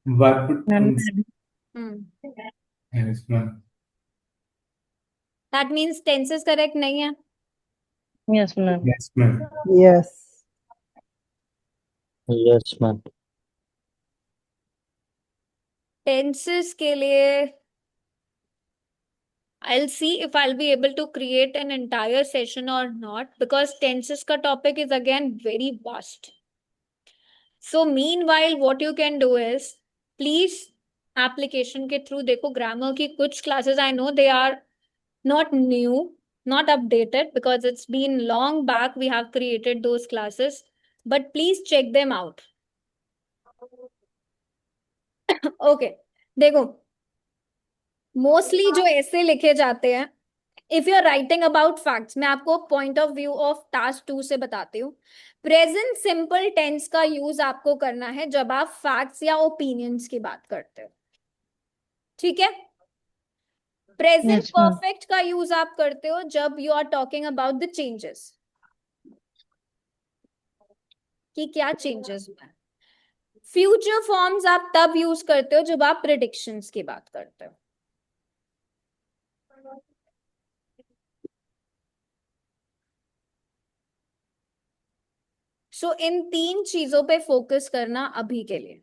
Verb. Yes, ma'am. That means tenses correct नहीं है. Yes, ma'am. Yes, ma'am. Yes. Yes, ma'am. Tenses के लिए I'll see if I'll be able to create an entire session or not, because tenses का topic is again very vast. So meanwhile what you can do is, please application के through देखो, grammar की कुछ classes I know they are not new, not updated, because it's been long back we have created those classes, but please check them out. Okay, देखो mostly जो ऐसे लिखे जाते हैं, if you are writing about facts, मैं आपको point of view of task 2 से बताती हूँ. प्रेजेंट सिंपल टेंस का यूज आपको करना है जब आप फैक्ट्स या ओपिनियंस की बात करते हो. ठीक है. Present Yes, ma'am. परफेक्ट का यूज आप करते हो जब you are talking about the changes, कि क्या चेंजेस हुआ है. फ्यूचर फॉर्म्स आप तब यूज करते हो जब आप प्रिडिक्शंस की बात करते हो. सो इन 3 चीजों पे फोकस करना अभी के लिए.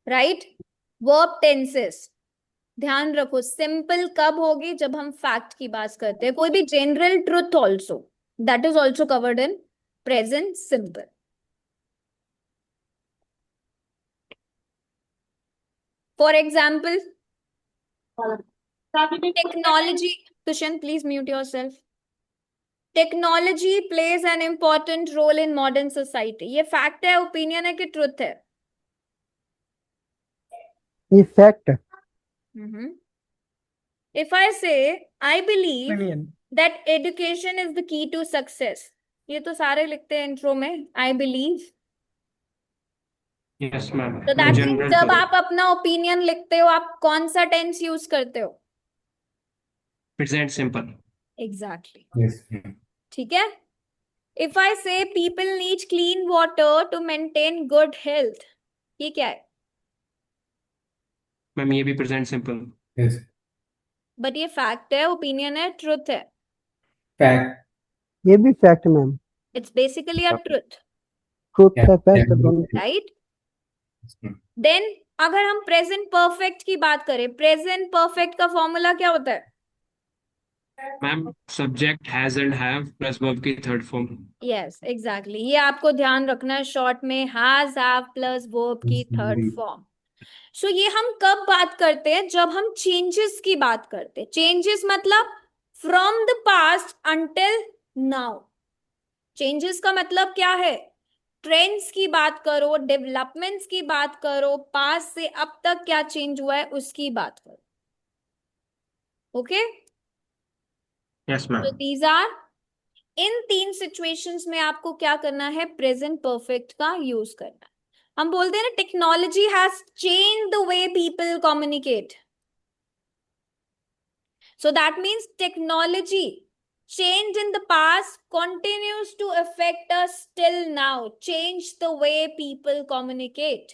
राइट. वर्ब टेंसेस ध्यान रखो, सिंपल कब होगी, जब हम फैक्ट की बात करते हैं. कोई भी general truth also, that is also covered in present simple. For example technology. Tushan, please mute yourself. Technology plays an important role in modern society. ये फैक्ट है, ओपिनियन है कि ट्रुथ है? ये fact. If I say I believe that education is the key to success, ये तो सारे लिखते हैं इंट्रो में, I believe. Yes, ma'am. तो दैट मीन्स General जब topic. आप अपना ओपिनियन लिखते हो आप कौन सा टेंस यूज करते हो? Present simple. Exactly. Yes, ma'am. ठीक है. If I say people need clean water to maintain good health, ये क्या है? मैम ये भी present simple. Yes. बट ये फैक्ट है, ओपिनियन है, ट्रुथ है? Fact. ये भी fact ma'am. It's basically a truth. Truth Yeah, है, fact yeah. है दोनों. राइट. Yes, ma'am. देन अगर हम प्रेजेंट परफेक्ट की बात करें, प्रेजेंट परफेक्ट का फॉर्मूला क्या होता है? Ma'am subject has and have plus verb की third form. यस एग्जैक्टली, ये आपको ध्यान रखना है. शॉर्ट में हैज, हैव प्लस वर्ब की Yes, थर्ड ma'am. फॉर्म. सो ये हम कब बात करते हैं? जब हम चेंजेस की बात करते हैं. चेंजेस मतलब from the past until now. Changes का मतलब क्या है? ट्रेंड्स की बात करो, डेवलपमेंट्स की बात करो, पास्ट से अब तक क्या चेंज हुआ है उसकी बात करो. ओके. Yes, तो ma'am. These are, in 3 situations में आपको क्या करना है? प्रेजेंट परफेक्ट का यूज करना है. हम बोलते हैं ना technology has change the way people communicate. So that means technology changed in the past continues to affect us till now. Change the way people communicate.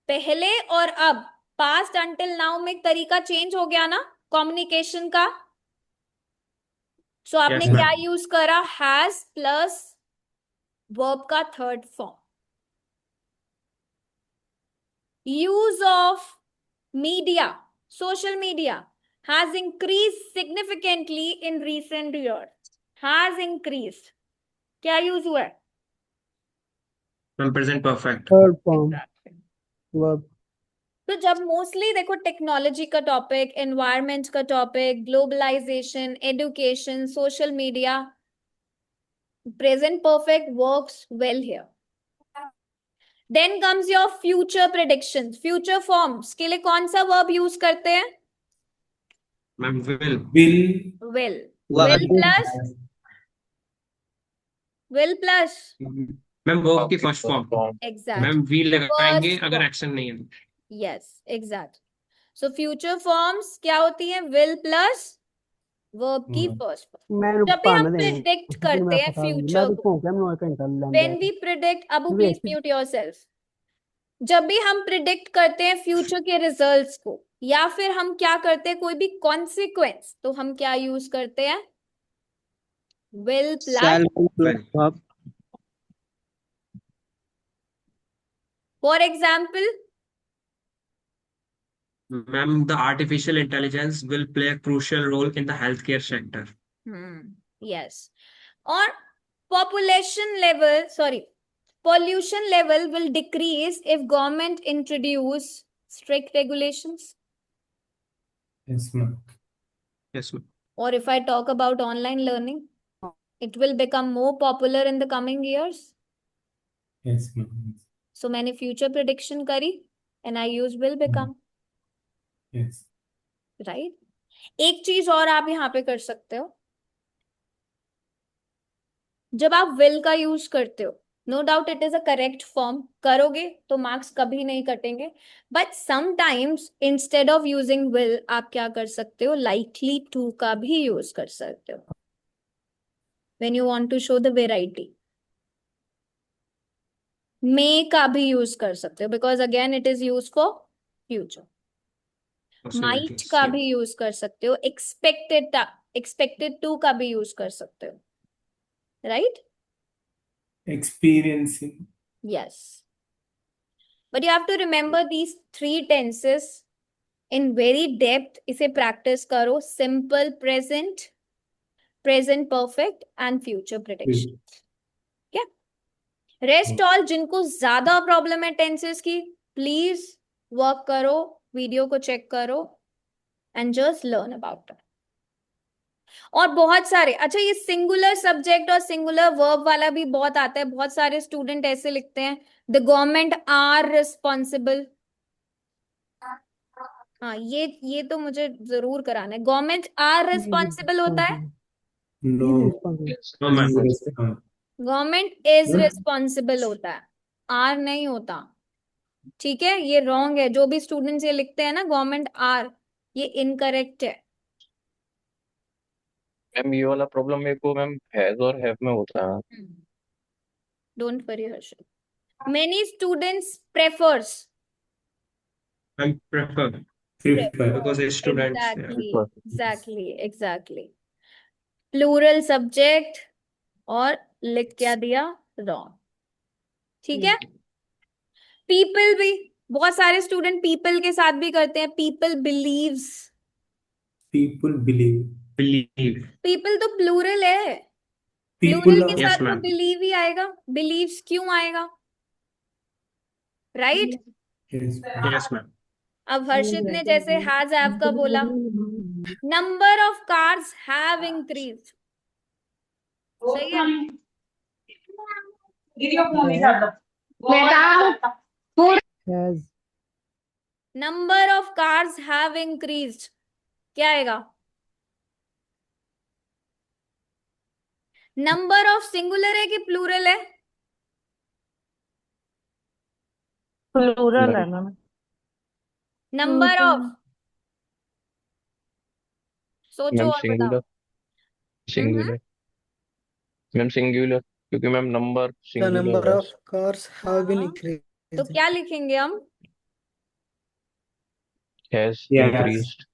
पहले और अब, past until now में एक तरीका चेंज हो गया ना कम्युनिकेशन का. सो आपने Yes, क्या ma'am. यूज करा? हैज प्लस वर्ब का third form. Use of media, social media has increased significantly in recent years. Has increased. क्या यूज हुआ है? Ma'am present perfect. third form Exactly. verb. तो जब मोस्टली देखो टेक्नोलॉजी का टॉपिक, एनवायरमेंट का topic, globalisation, education, social media, present perfect works well here. Then comes your future prediction. Future forms के लिए कौन सा वर्ब यूज करते हैं? Ma'am will. Will. Will. Verb. Will plus ma'am verb की first form. Exact ma'am we लगाएंगे First अगर form. Action नहीं है। Yes exact. So future forms क्या होती है? विल प्लस वर्ब की फर्स्ट फॉर्म. मैं जब भी हम पढ़ने दें प्रिडिक्ट फिर मैं करते हैं फंसा दूंगी। मैं फ्यूचर तो को, भौंक मैं एक घंटा लंबा when we predict, Abu please wait mute yourself. जब भी हम प्रिडिक्ट करते हैं फ्यूचर के रिजल्ट्स को, या फिर हम क्या करते हैं कोई भी कॉन्सिक्वेंस, तो हम क्या यूज करते हैं? Will plus. verb. For example, ma'am the artificial intelligence will play a crucial role in the health care sector. Yes. और population level, sorry, pollution level will decrease if government introduce strict regulations. Yes, ma'am. Yes ma'am. Or if I talk about online learning, it will become more popular in the coming years. Yes, ma'am. So मैंने future prediction करी and I use will become. Yes. Right? एक चीज और आप यहाँ पे कर सकते हो. जब आप will का यूज करते हो, no doubt it is a correct form, करोगे तो मार्क्स कभी नहीं कटेंगे. But sometimes instead of using will आप क्या कर सकते हो? लाइकली टू का भी यूज कर सकते हो when you want to show the variety. May का भी यूज कर सकते हो because again it is use for future. Might का भी यूज कर सकते हो. एक्सपेक्टेड टू का भी यूज कर सकते हो. Right? Experiencing. Yes. But you have to remember these three tenses in very depth. इसे practice करो. Simple present, present perfect and future prediction. क्या? Rest all जिनको ज्यादा problem है tenses की, please work करो, वीडियो को check करो and just learn about it. और बहुत सारे, अच्छा ये सिंगुलर सब्जेक्ट और सिंगुलर वर्ब वाला भी बहुत आता है. बहुत सारे स्टूडेंट ऐसे लिखते हैं द गवर्नमेंट आर रिस्पॉन्सिबल. हाँ ये तो मुझे जरूर कराना है. गवर्नमेंट आर रिस्पॉन्सिबल होता है, No. No ma'am. Government is responsible होता है, आर नहीं होता. ठीक है, ये रॉन्ग है. जो भी स्टूडेंट्स ये लिखते हैं ना गवर्नमेंट आर, ये इनकरेक्ट है. मैम ये वाला प्रॉब्लम मेरे को मैम हैज और हैव में होता है। Don't worry Harshit. Many students prefers. Ma'am prefer Prefer. Because students exactly. Plural subject और लिख क्या दिया? रॉन्ग. ठीक है. पीपल भी, बहुत सारे स्टूडेंट पीपल के साथ भी करते हैं. People believes. People believe. Believe. People तो प्लूरल है, People प्लूरल are. के Yes, साथ तो ma'am. बिलीव ही आएगा. बिलीव्स क्यों आएगा? राइट? Yes. Yes ma'am. अब हर्षित ने जैसे हैज हैव का बोला, number of cars have increase. सही है. Has number of cars have increase क्या आएगा? नंबर ऑफ सिंगुलर है कि प्लूरल है? प्लूरल है मैम. नंबर ऑफ, सोचो मैम और बताओ. सिंगुलर मैम सिंगुलर क्योंकि ma'am number The number singular है। of cars have been हाँ. increased. तो क्या लिखेंगे हम? Has Yes. Increased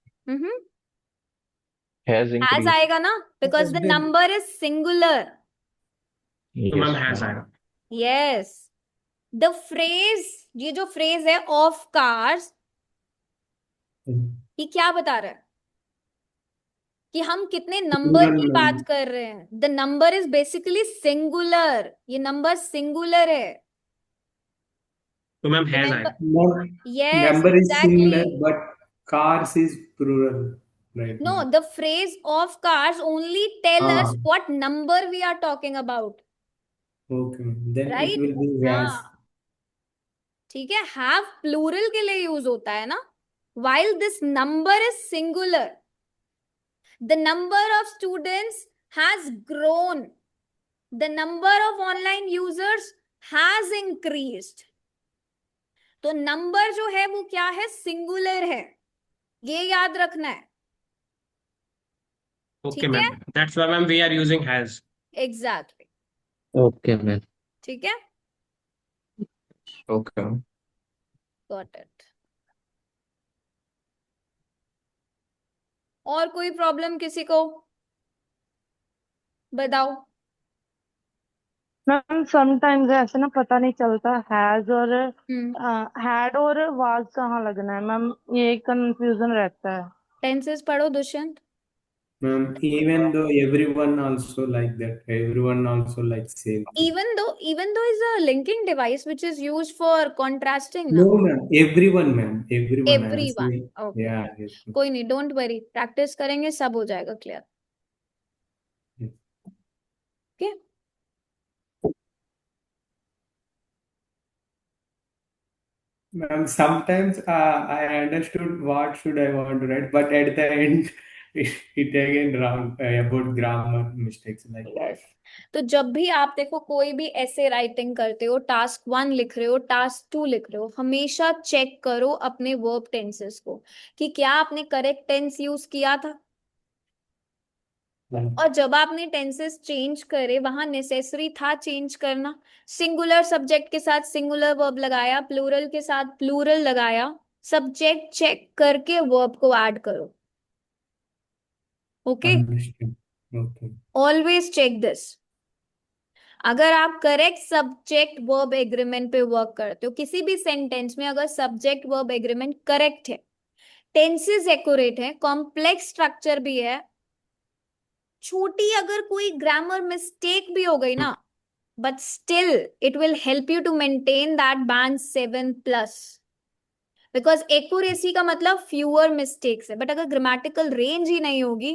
has has increased आएगा ना, because has the been. Number is singular. तो मैम हैज आएगा. यस. द फ्रेज, ये जो फ्रेज है ऑफ कार्स, ये क्या बता रहा है कि हम कितने नंबर Plural, की बात ma'am. कर रहे हैं. The number is basically singular, ये नंबर सिंगुलर है. तो मैम हैज Remember, आएगा. Ma'am, yes, number is similar, exactly. but cars is plural, right, No, ma'am? the phrase of cars only tell us Ah, what number we are talking about, okay, ma'am. Then it right? will be has. हाँ, ठीक है. have plural के लिए use होता है ना. while this number is singular, the number of students has grown, the number of online users has increased. तो number जो है वो क्या है, सिंगुलर है, ये याद रखना है. ओके ठीक है, ma'am, that's why ma'am we are using has. Exactly. Okay, man. ठीक है, ओके मैम. Got it. और कोई प्रॉब्लम किसी को, बताओ. मैम समटाइम्स ऐसे ना पता नहीं चलता हैज और हम्म, हैड और वाज कहाँ लगना है मैम, ये कंफ्यूजन रहता है. टेंसेस पढ़ो Dushyant. Ma'am, even though everyone also like that, everyone also like same thing. Even though is a linking device which is used for contrasting No, now. ma'am, everyone, ma'am, everyone. I am Everyone. saying, Okay. yeah, yes, ma'am. कोई नहीं, don't worry, practice करेंगे सब हो जाएगा clear. Yes. Okay. Ma'am, sometimes I understood what should I want to write, but at the end, it again wrong about grammar mistakes like. Yes. तो जब भी आप देखो कोई भी ऐसे राइटिंग करते हो, टास्क 1 लिख रहे हो, टास्क 2 लिख रहे हो, हमेशा चेक करो अपने वर्ब टेंसेस को कि क्या आपने करेक्ट टेंस यूज किया था. और जब आपने टेंसेस चेंज करे, वहां नेसेसरी था चेंज करना. सिंगुलर सब्जेक्ट के साथ सिंगुलर वर्ब लगाया, प्लूरल के साथ प्लूरल लगाया. सब्जेक्ट चेक करके वर्ब को ऐड करो. Okay, Understand. Okay. Always check this. अगर आप करेक्ट सब्जेक्ट वर्ब एग्रीमेंट पे वर्क करते हो, किसी भी सेंटेंस में अगर सब्जेक्ट वर्ब एग्रीमेंट करेक्ट है, टेंसेस एक्यूरेट है, कॉम्प्लेक्स स्ट्रक्चर भी है, छोटी अगर कोई ग्रामर मिस्टेक भी हो गई ना, but still it will help you to maintain that band 7+, because accuracy का मतलब fewer mistakes है. but अगर grammatical range ही नहीं होगी,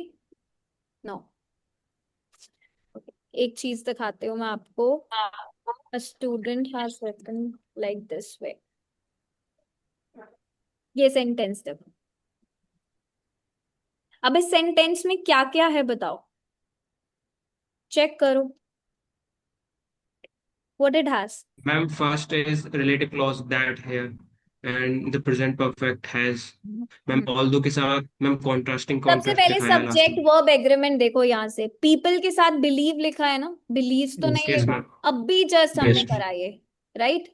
no. एक चीज दिखाती हूँ मैं आपको. a student has written like this way. ये सेंटेंस देखो. अब इस सेंटेंस में क्या क्या है बताओ, चेक करो. what it has. Ma'am, first is relative clause that here, and the present perfect has. Ma'am although के साथ मैम contrasting सबसे contrast पहले दिखाया लास्ट सब्जेक्ट में. वर्ब एग्रीमेंट देखो, यहाँ से पीपल के साथ बिलीव लिखा है ना, बिलीव्स तो नहीं Yes लिखा. ma'am. अब भी जस्ट हमने Yes. करा ये, right.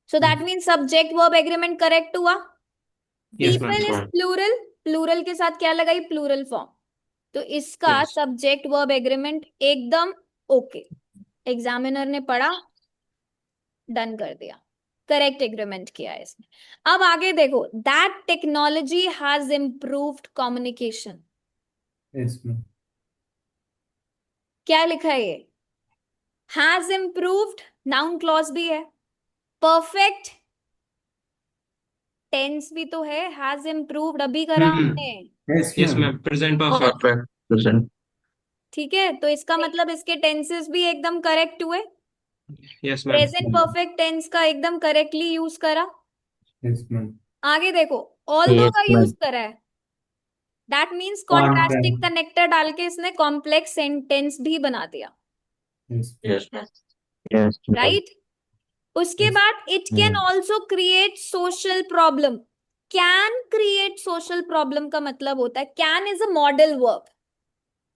So that mean subject verb agreement correct हुआ. Yes ma'am. People is plural, plural के साथ क्या लगाई, प्लूरल फॉर्म. तो इसका Yes. सब्जेक्ट वर्ब एग्रीमेंट एकदम ओके. एग्जामिनर ने पढ़ा, डन कर दिया, करेक्ट एग्रीमेंट किया है इसने. अब आगे देखो, that technology has improved communication. Yes, ma'am. क्या लिखा है ये, हैज इम्प्रूव्ड, नाउन क्लॉज भी है, परफेक्ट टेंस भी तो है, हैज इम्प्रूव्ड अभी करा हमने. Yes, Yes ma'am. ma'am. Present perfect. Present. ठीक है, तो इसका मतलब इसके टेंसेस भी एकदम करेक्ट हुए. Yes ma'am. Present perfect tense का एकदम करेक्टली यूज करा. Yes, ma'am. आगे देखो, ऑल्दो Yes, का ma'am. यूज करा है. That means contrasting Contrast. Connector डाल के इसने कॉम्प्लेक्स सेंटेंस भी बना दिया, Yes. Yes. Yes, ma'am. Right. उसके Yes. बाद it can also create social problem. Can create social problem का मतलब होता है, can is a modal verb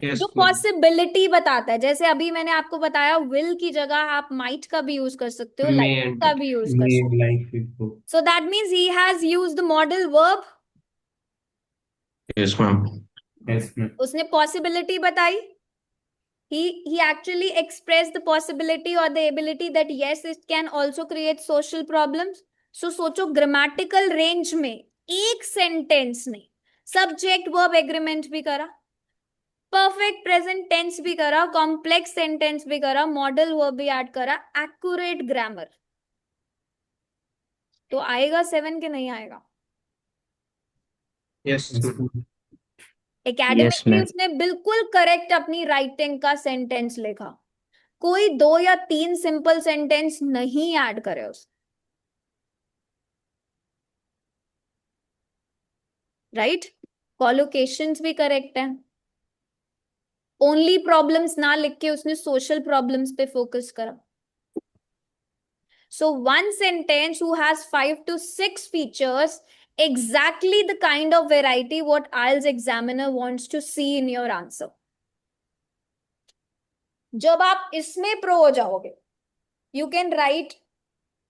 Yes जो ma'am. पॉसिबिलिटी बताता है. जैसे अभी मैंने आपको बताया, विल की जगह आप माइट का भी यूज कर सकते हो, May लाइक and का भी यूज कर May सकते हो. like people. So that means he has used the modal verb. Yes ma'am. Yes, ma'am. उसने पॉसिबिलिटी बताई, he actually expressed the possibility or the ability that yes, it can also create social problems. So सोचो grammatical range में एक sentence ने subject verb agreement भी करा, perfect present tense भी करा, कॉम्प्लेक्स सेंटेंस भी करा, मॉडल वर्ब भी ऐड करा, एक्यूरेट ग्रामर, तो आएगा 7 के नहीं आएगा? यस एकेडमिकली उसने बिल्कुल करेक्ट अपनी राइटिंग का सेंटेंस लिखा, कोई 2 या 3 सिंपल सेंटेंस नहीं ऐड करे उस, राइट? कॉलोकेशंस भी करेक्ट है, ओनली प्रॉब्लम्स ना लिख के उसने सोशल प्रॉब्लम्स पे फोकस करा. So one sentence who has 5 to 6 features, exactly the kind of variety what IELTS examiner wants to see in your answer. जब आप इसमें प्रो हो जाओगे, you can write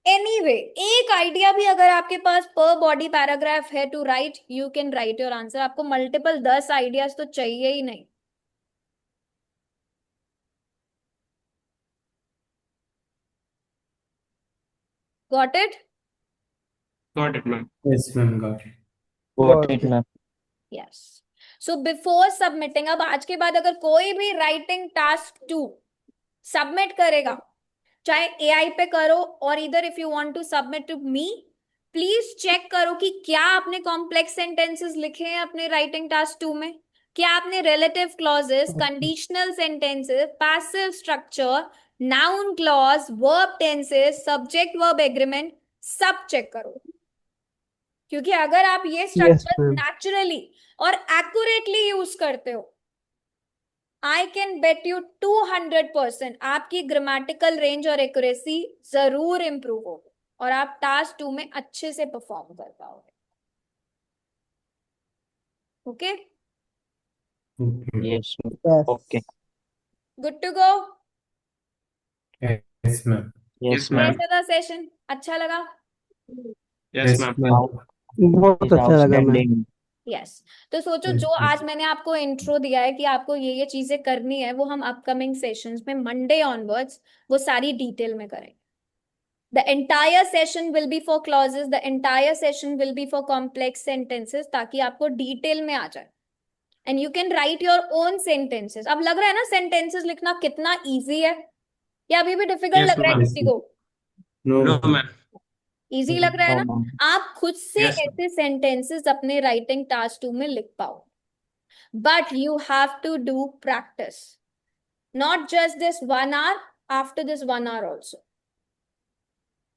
anyway. एक आइडिया भी अगर आपके पास पर बॉडी पैराग्राफ है to write, you can write your answer. आपको मल्टीपल 10 आइडियाज तो चाहिए ही नहीं. Got it? Got it ma'am. Yes, ma'am, got it. Got it, ma'am. Yes. So before submitting, अब आज के बाद अगर कोई भी राइटिंग टास्क 2 सबमिट करेगा, चाहे एआई पे करो और इधर if you want to submit to me, please check करो कि क्या आपने कॉम्प्लेक्स सेंटेंसेस लिखे हैं अपने राइटिंग टास्क 2 में, क्या आपने relative clauses, conditional sentences, passive structure, noun clause, verb tenses, subject verb agreement, सब चेक करो. क्योंकि अगर आप ये स्ट्रक्चर ma'am. नेचुरली और एक्यूरेटली यूज करते हो, आई कैन बेट यू 200% आपकी ग्रामेटिकल रेंज और एक्यूरेसी जरूर इंप्रूव होगी और आप टास्क 2 में अच्छे से परफॉर्म कर पाओगे. Okay, Okay. Yes, ma'am. Yes. Okay. Good to go. Yes, ma'am. Yes, ma'am. ma'am. कैसा था सेशन? अच्छा लगा? Yes Yes, ma'am. ma'am. बहुत It's अच्छा लगा मैम. outstanding. यस. तो सोचो Yes, जो ma'am. आज मैंने आपको इंट्रो दिया है कि आपको ये चीजें करनी है, वो हम अपकमिंग सेशंस में मंडे ऑनवर्ड्स वो सारी डिटेल में करेंगे. The entire session will be for clauses, the entire session will be for complex sentences, ताकि आपको डिटेल में आ जाए. And you can write your own sentences. अब लग रहा है ना सेंटेंसेस लिखना कितना इजी है, या अभी भी डिफिकल्ट Yes, लग रहा है ma'am. किसी को? No, no ma'am. Ma'am. Easy लग रहा है No, ना? ma'am. आप खुद से Yes, ma'am. ऐसे सेंटेंसेस अपने राइटिंग टास्क 2 में लिख पाओ, but you have to do practice, not just this 1 hour, after this 1 hour also.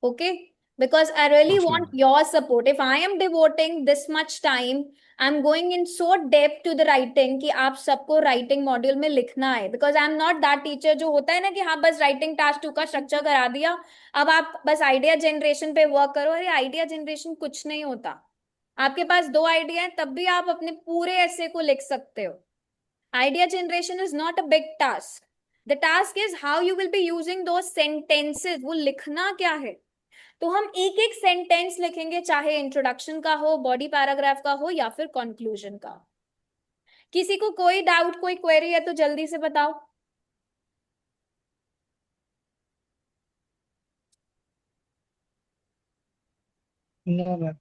Okay, because I really Yes, want ma'am. your support. If I am devoting this much time, I'm going in so depth to the writing कि आप सबको writing module में लिखना है, because I'm not that teacher जो होता है ना कि हाँ बस writing task 2 का स्ट्रक्चर करा दिया, अब आप बस आइडिया जनरेशन पे वर्क करो. अरे आइडिया जनरेशन कुछ नहीं होता, आपके पास 2 आइडिया है तब भी आप अपने पूरे ऐसे को लिख सकते हो. Idea generation is not a big task. The task is how you will be using those sentences. वो लिखना क्या है? तो हम एक एक सेंटेंस लिखेंगे, चाहे इंट्रोडक्शन का हो, बॉडी पैराग्राफ का हो या फिर कंक्लूजन का. किसी को कोई डाउट, कोई क्वेरी है तो जल्दी से बताओ. No ma'am.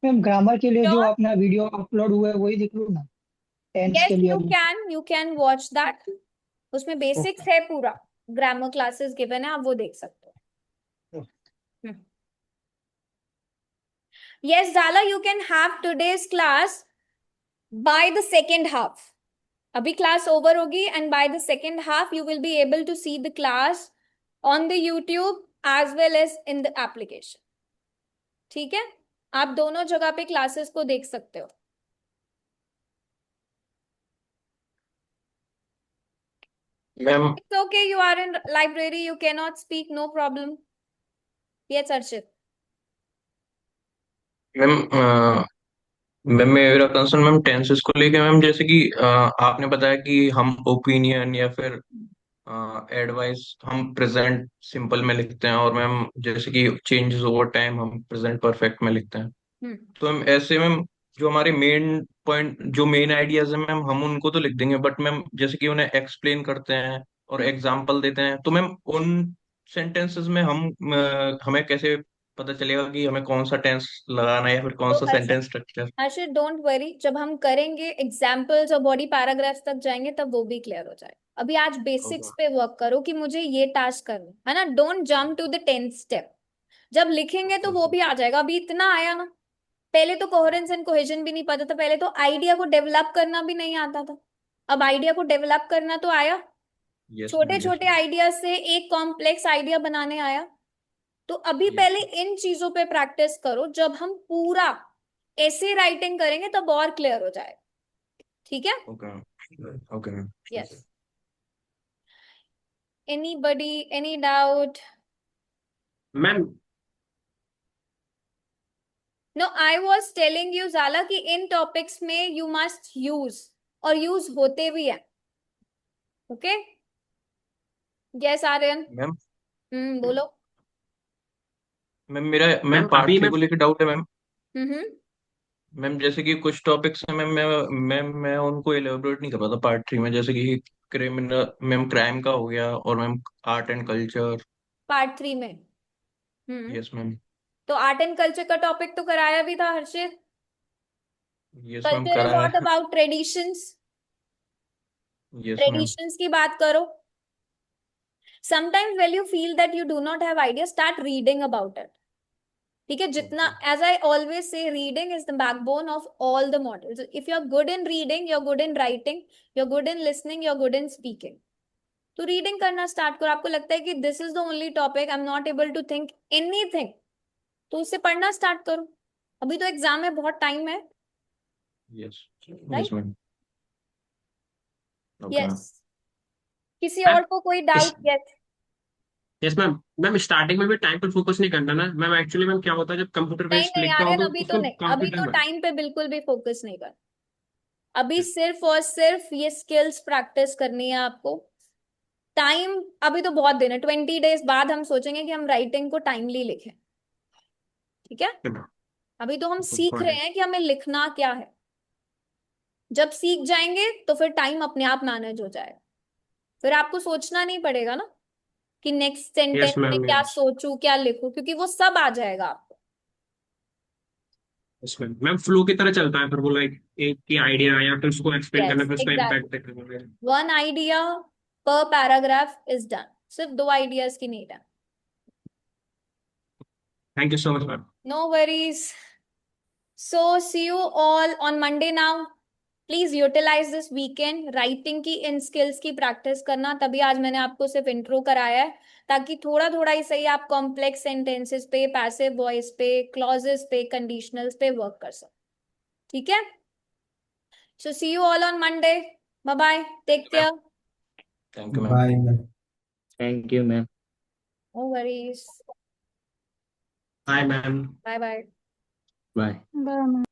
मैम ग्रामर के लिए जो Sure. अपना वीडियो अपलोड हुआ है वही दिख लो ना, टेंस Yes, के लिए. you can watch that. उसमें बेसिक्स है, पूरा ग्रामर क्लासेस गिवन है, आप वो देख सकते हो. Yes, Zala, you can have today's class by the second half. अभी क्लास ओवर होगी and by the second half you will be able to see the class on the YouTube as well as in the application. ठीक है, आप दोनों जगह पे classes को देख सकते हो. Ma'am It's okay, you are in library, you cannot speak, no problem. Yes, Archit. Ma'am ma'am मेरा कंसर्न मैम टेंसेस को लेके मैम, जैसे कि आपने बताया कि हम ओपिनियन या फिर एडवाइस हम प्रेजेंट सिंपल में लिखते हैं, और मैम जैसे कि चेंजेस ओवर टाइम हम प्रेजेंट परफेक्ट में लिखते हैं. तो मैम ऐसे मैम जो हमारे मेन पॉइंट, जो मेन आइडियाज है मैम, हम उनको तो लिख देंगे, बट मैम जैसे कि उन्हें एक्सप्लेन करते हैं और एग्जाम्पल देते हैं, तो मैम उन सेंटेंसेस में हमें कैसे पता चलेगा कि हमें कौन सा टेंस लगाना है या फिर कौन तो सा sentence structure? Harshit don't worry, जब हम करेंगे एग्जाम्पल्स और बॉडी पैराग्राफ्स तक जाएंगे तब वो भी क्लियर हो जाए। अभी आज बेसिक्स होगा। पे वर्क करो कि मुझे ये टास्क करना है ना, don't jump to the 10th step. जब लिखेंगे तो वो भी आ जाएगा। अभी इतना आया ना, पहले तो कोहेरेंस एंड कोहेजन भी नहीं पता था, पहले तो आइडिया को डेवलप करना भी नहीं आता था। अब आइडिया को डेवलप करना तो आया, यस छोटे मैम, यस छोटे मैम। आइडिया से एक कॉम्प्लेक्स आइडिया बनाने आया। तो अभी यस। पहले इन चीजों पे प्रैक्टिस करो, जब हम पूरा ऐसे राइटिंग करेंगे तब और क्लियर हो जाए। ठीक है? Okay. Okay ma'am. Yes. Anybody, any doubt? Ma'am no, I was telling you जाला कि इन टॉपिक्स में यू मस्ट यूज, और यूज होते भी हैं। ओके? यस आर्यन। मैम बोलो। मैम मेरा मैम मैम पार्ट अभी 3 मैं को लेकर डाउट है मैम। हम्म। मैम जैसे कि कुछ टॉपिक्स हैं मैम, मैं उनको एलेबोरेट नहीं कर पाता पार्ट 3 में, जैसे कि क्रिमिनल मैम, क्राइम का हो गया, और ma'am art and culture. Part 3 में यस मैम। तो आर्ट एंड कल्चर का टॉपिक तो कराया भी था Harshit. Yes ma'am culture is करा ऑल है। About traditions. Yes ma'am. Traditions की बात करो। Sometimes when you feel that you do not have idea, start reading about it. ठीक है? जितना, as I always say, reading is the backbone of all the models. If you are good in reading, you are good in writing, you are good in listening, you are good in speaking. तो reading करना start करो। आपको लगता है कि this is the only topic, I am not able to think anything, तो उसे पढ़ना स्टार्ट करो। अभी तो एग्जाम में बहुत टाइम है। Yes. Right? Yes ma'am. Okay ma'am. Yes. किसी मैम और को कोई doubt? Yes. Yes ma'am ma'am starting में भी टाइम पर फोकस नहीं करना ना मैम। एक्चुअली मैम क्या होता है, जब कंप्यूटर नहीं बेस्ड नहीं लिखता हूँ आर्यन, तो अभी तो उसमें नहीं, काफी अभी तो टाइम टाइम पे बिल्कुल भी फोकस नहीं कर। अभी सिर्फ और सिर्फ ये स्किल्स प्रैक्टिस करनी है आपको। टाइम अभी तो बहुत दिन है, 20 days बाद हम सोचेंगे कि हम राइटिंग को टाइमली लिखें। ठीक है? अभी तो हम सीख रहे हैं कि हमें लिखना क्या है। जब सीख जाएंगे तो फिर टाइम अपने आप मैनेज हो जाएगा। फिर आपको सोचना नहीं पड़ेगा ना कि नेक्स्ट यस सेंटेंस में मैम। क्या यस सोचूं, क्या लिखूं, क्योंकि वो सब आ जाएगा आपको। यस मैम मैम फ्लो की तरह चलता है फिर वो, लाइक एक की आइडिया आया फिर उसको एक्सप्लेन करना यस फिर उसका एग्जैक्टली। इम्पैक्ट देखना। वन आइडिया पर पैराग्राफ इज डन। सिर्फ 2 आइडियाज की नहीं done. Thank you so much ma'am. No worries. So see you all on Monday now. Please utilize this weekend writing की इन स्किल्स की प्रैक्टिस करना। तभी आज मैंने आपको सिर्फ इंट्रो कराया है, ताकि थोड़ा थोड़ा ही सही आप कॉम्प्लेक्स सेंटेंसेस पे, पैसिव वॉइस पे, क्लॉजेस पे, कंडीशनल्स पे वर्क कर सको। ठीक है? So see you all on Monday. Bye bye, take care. Thank you ma'am. Bye. Thank you ma'am. No worries. Bye ma'am. Bye bye. Bye. Bye.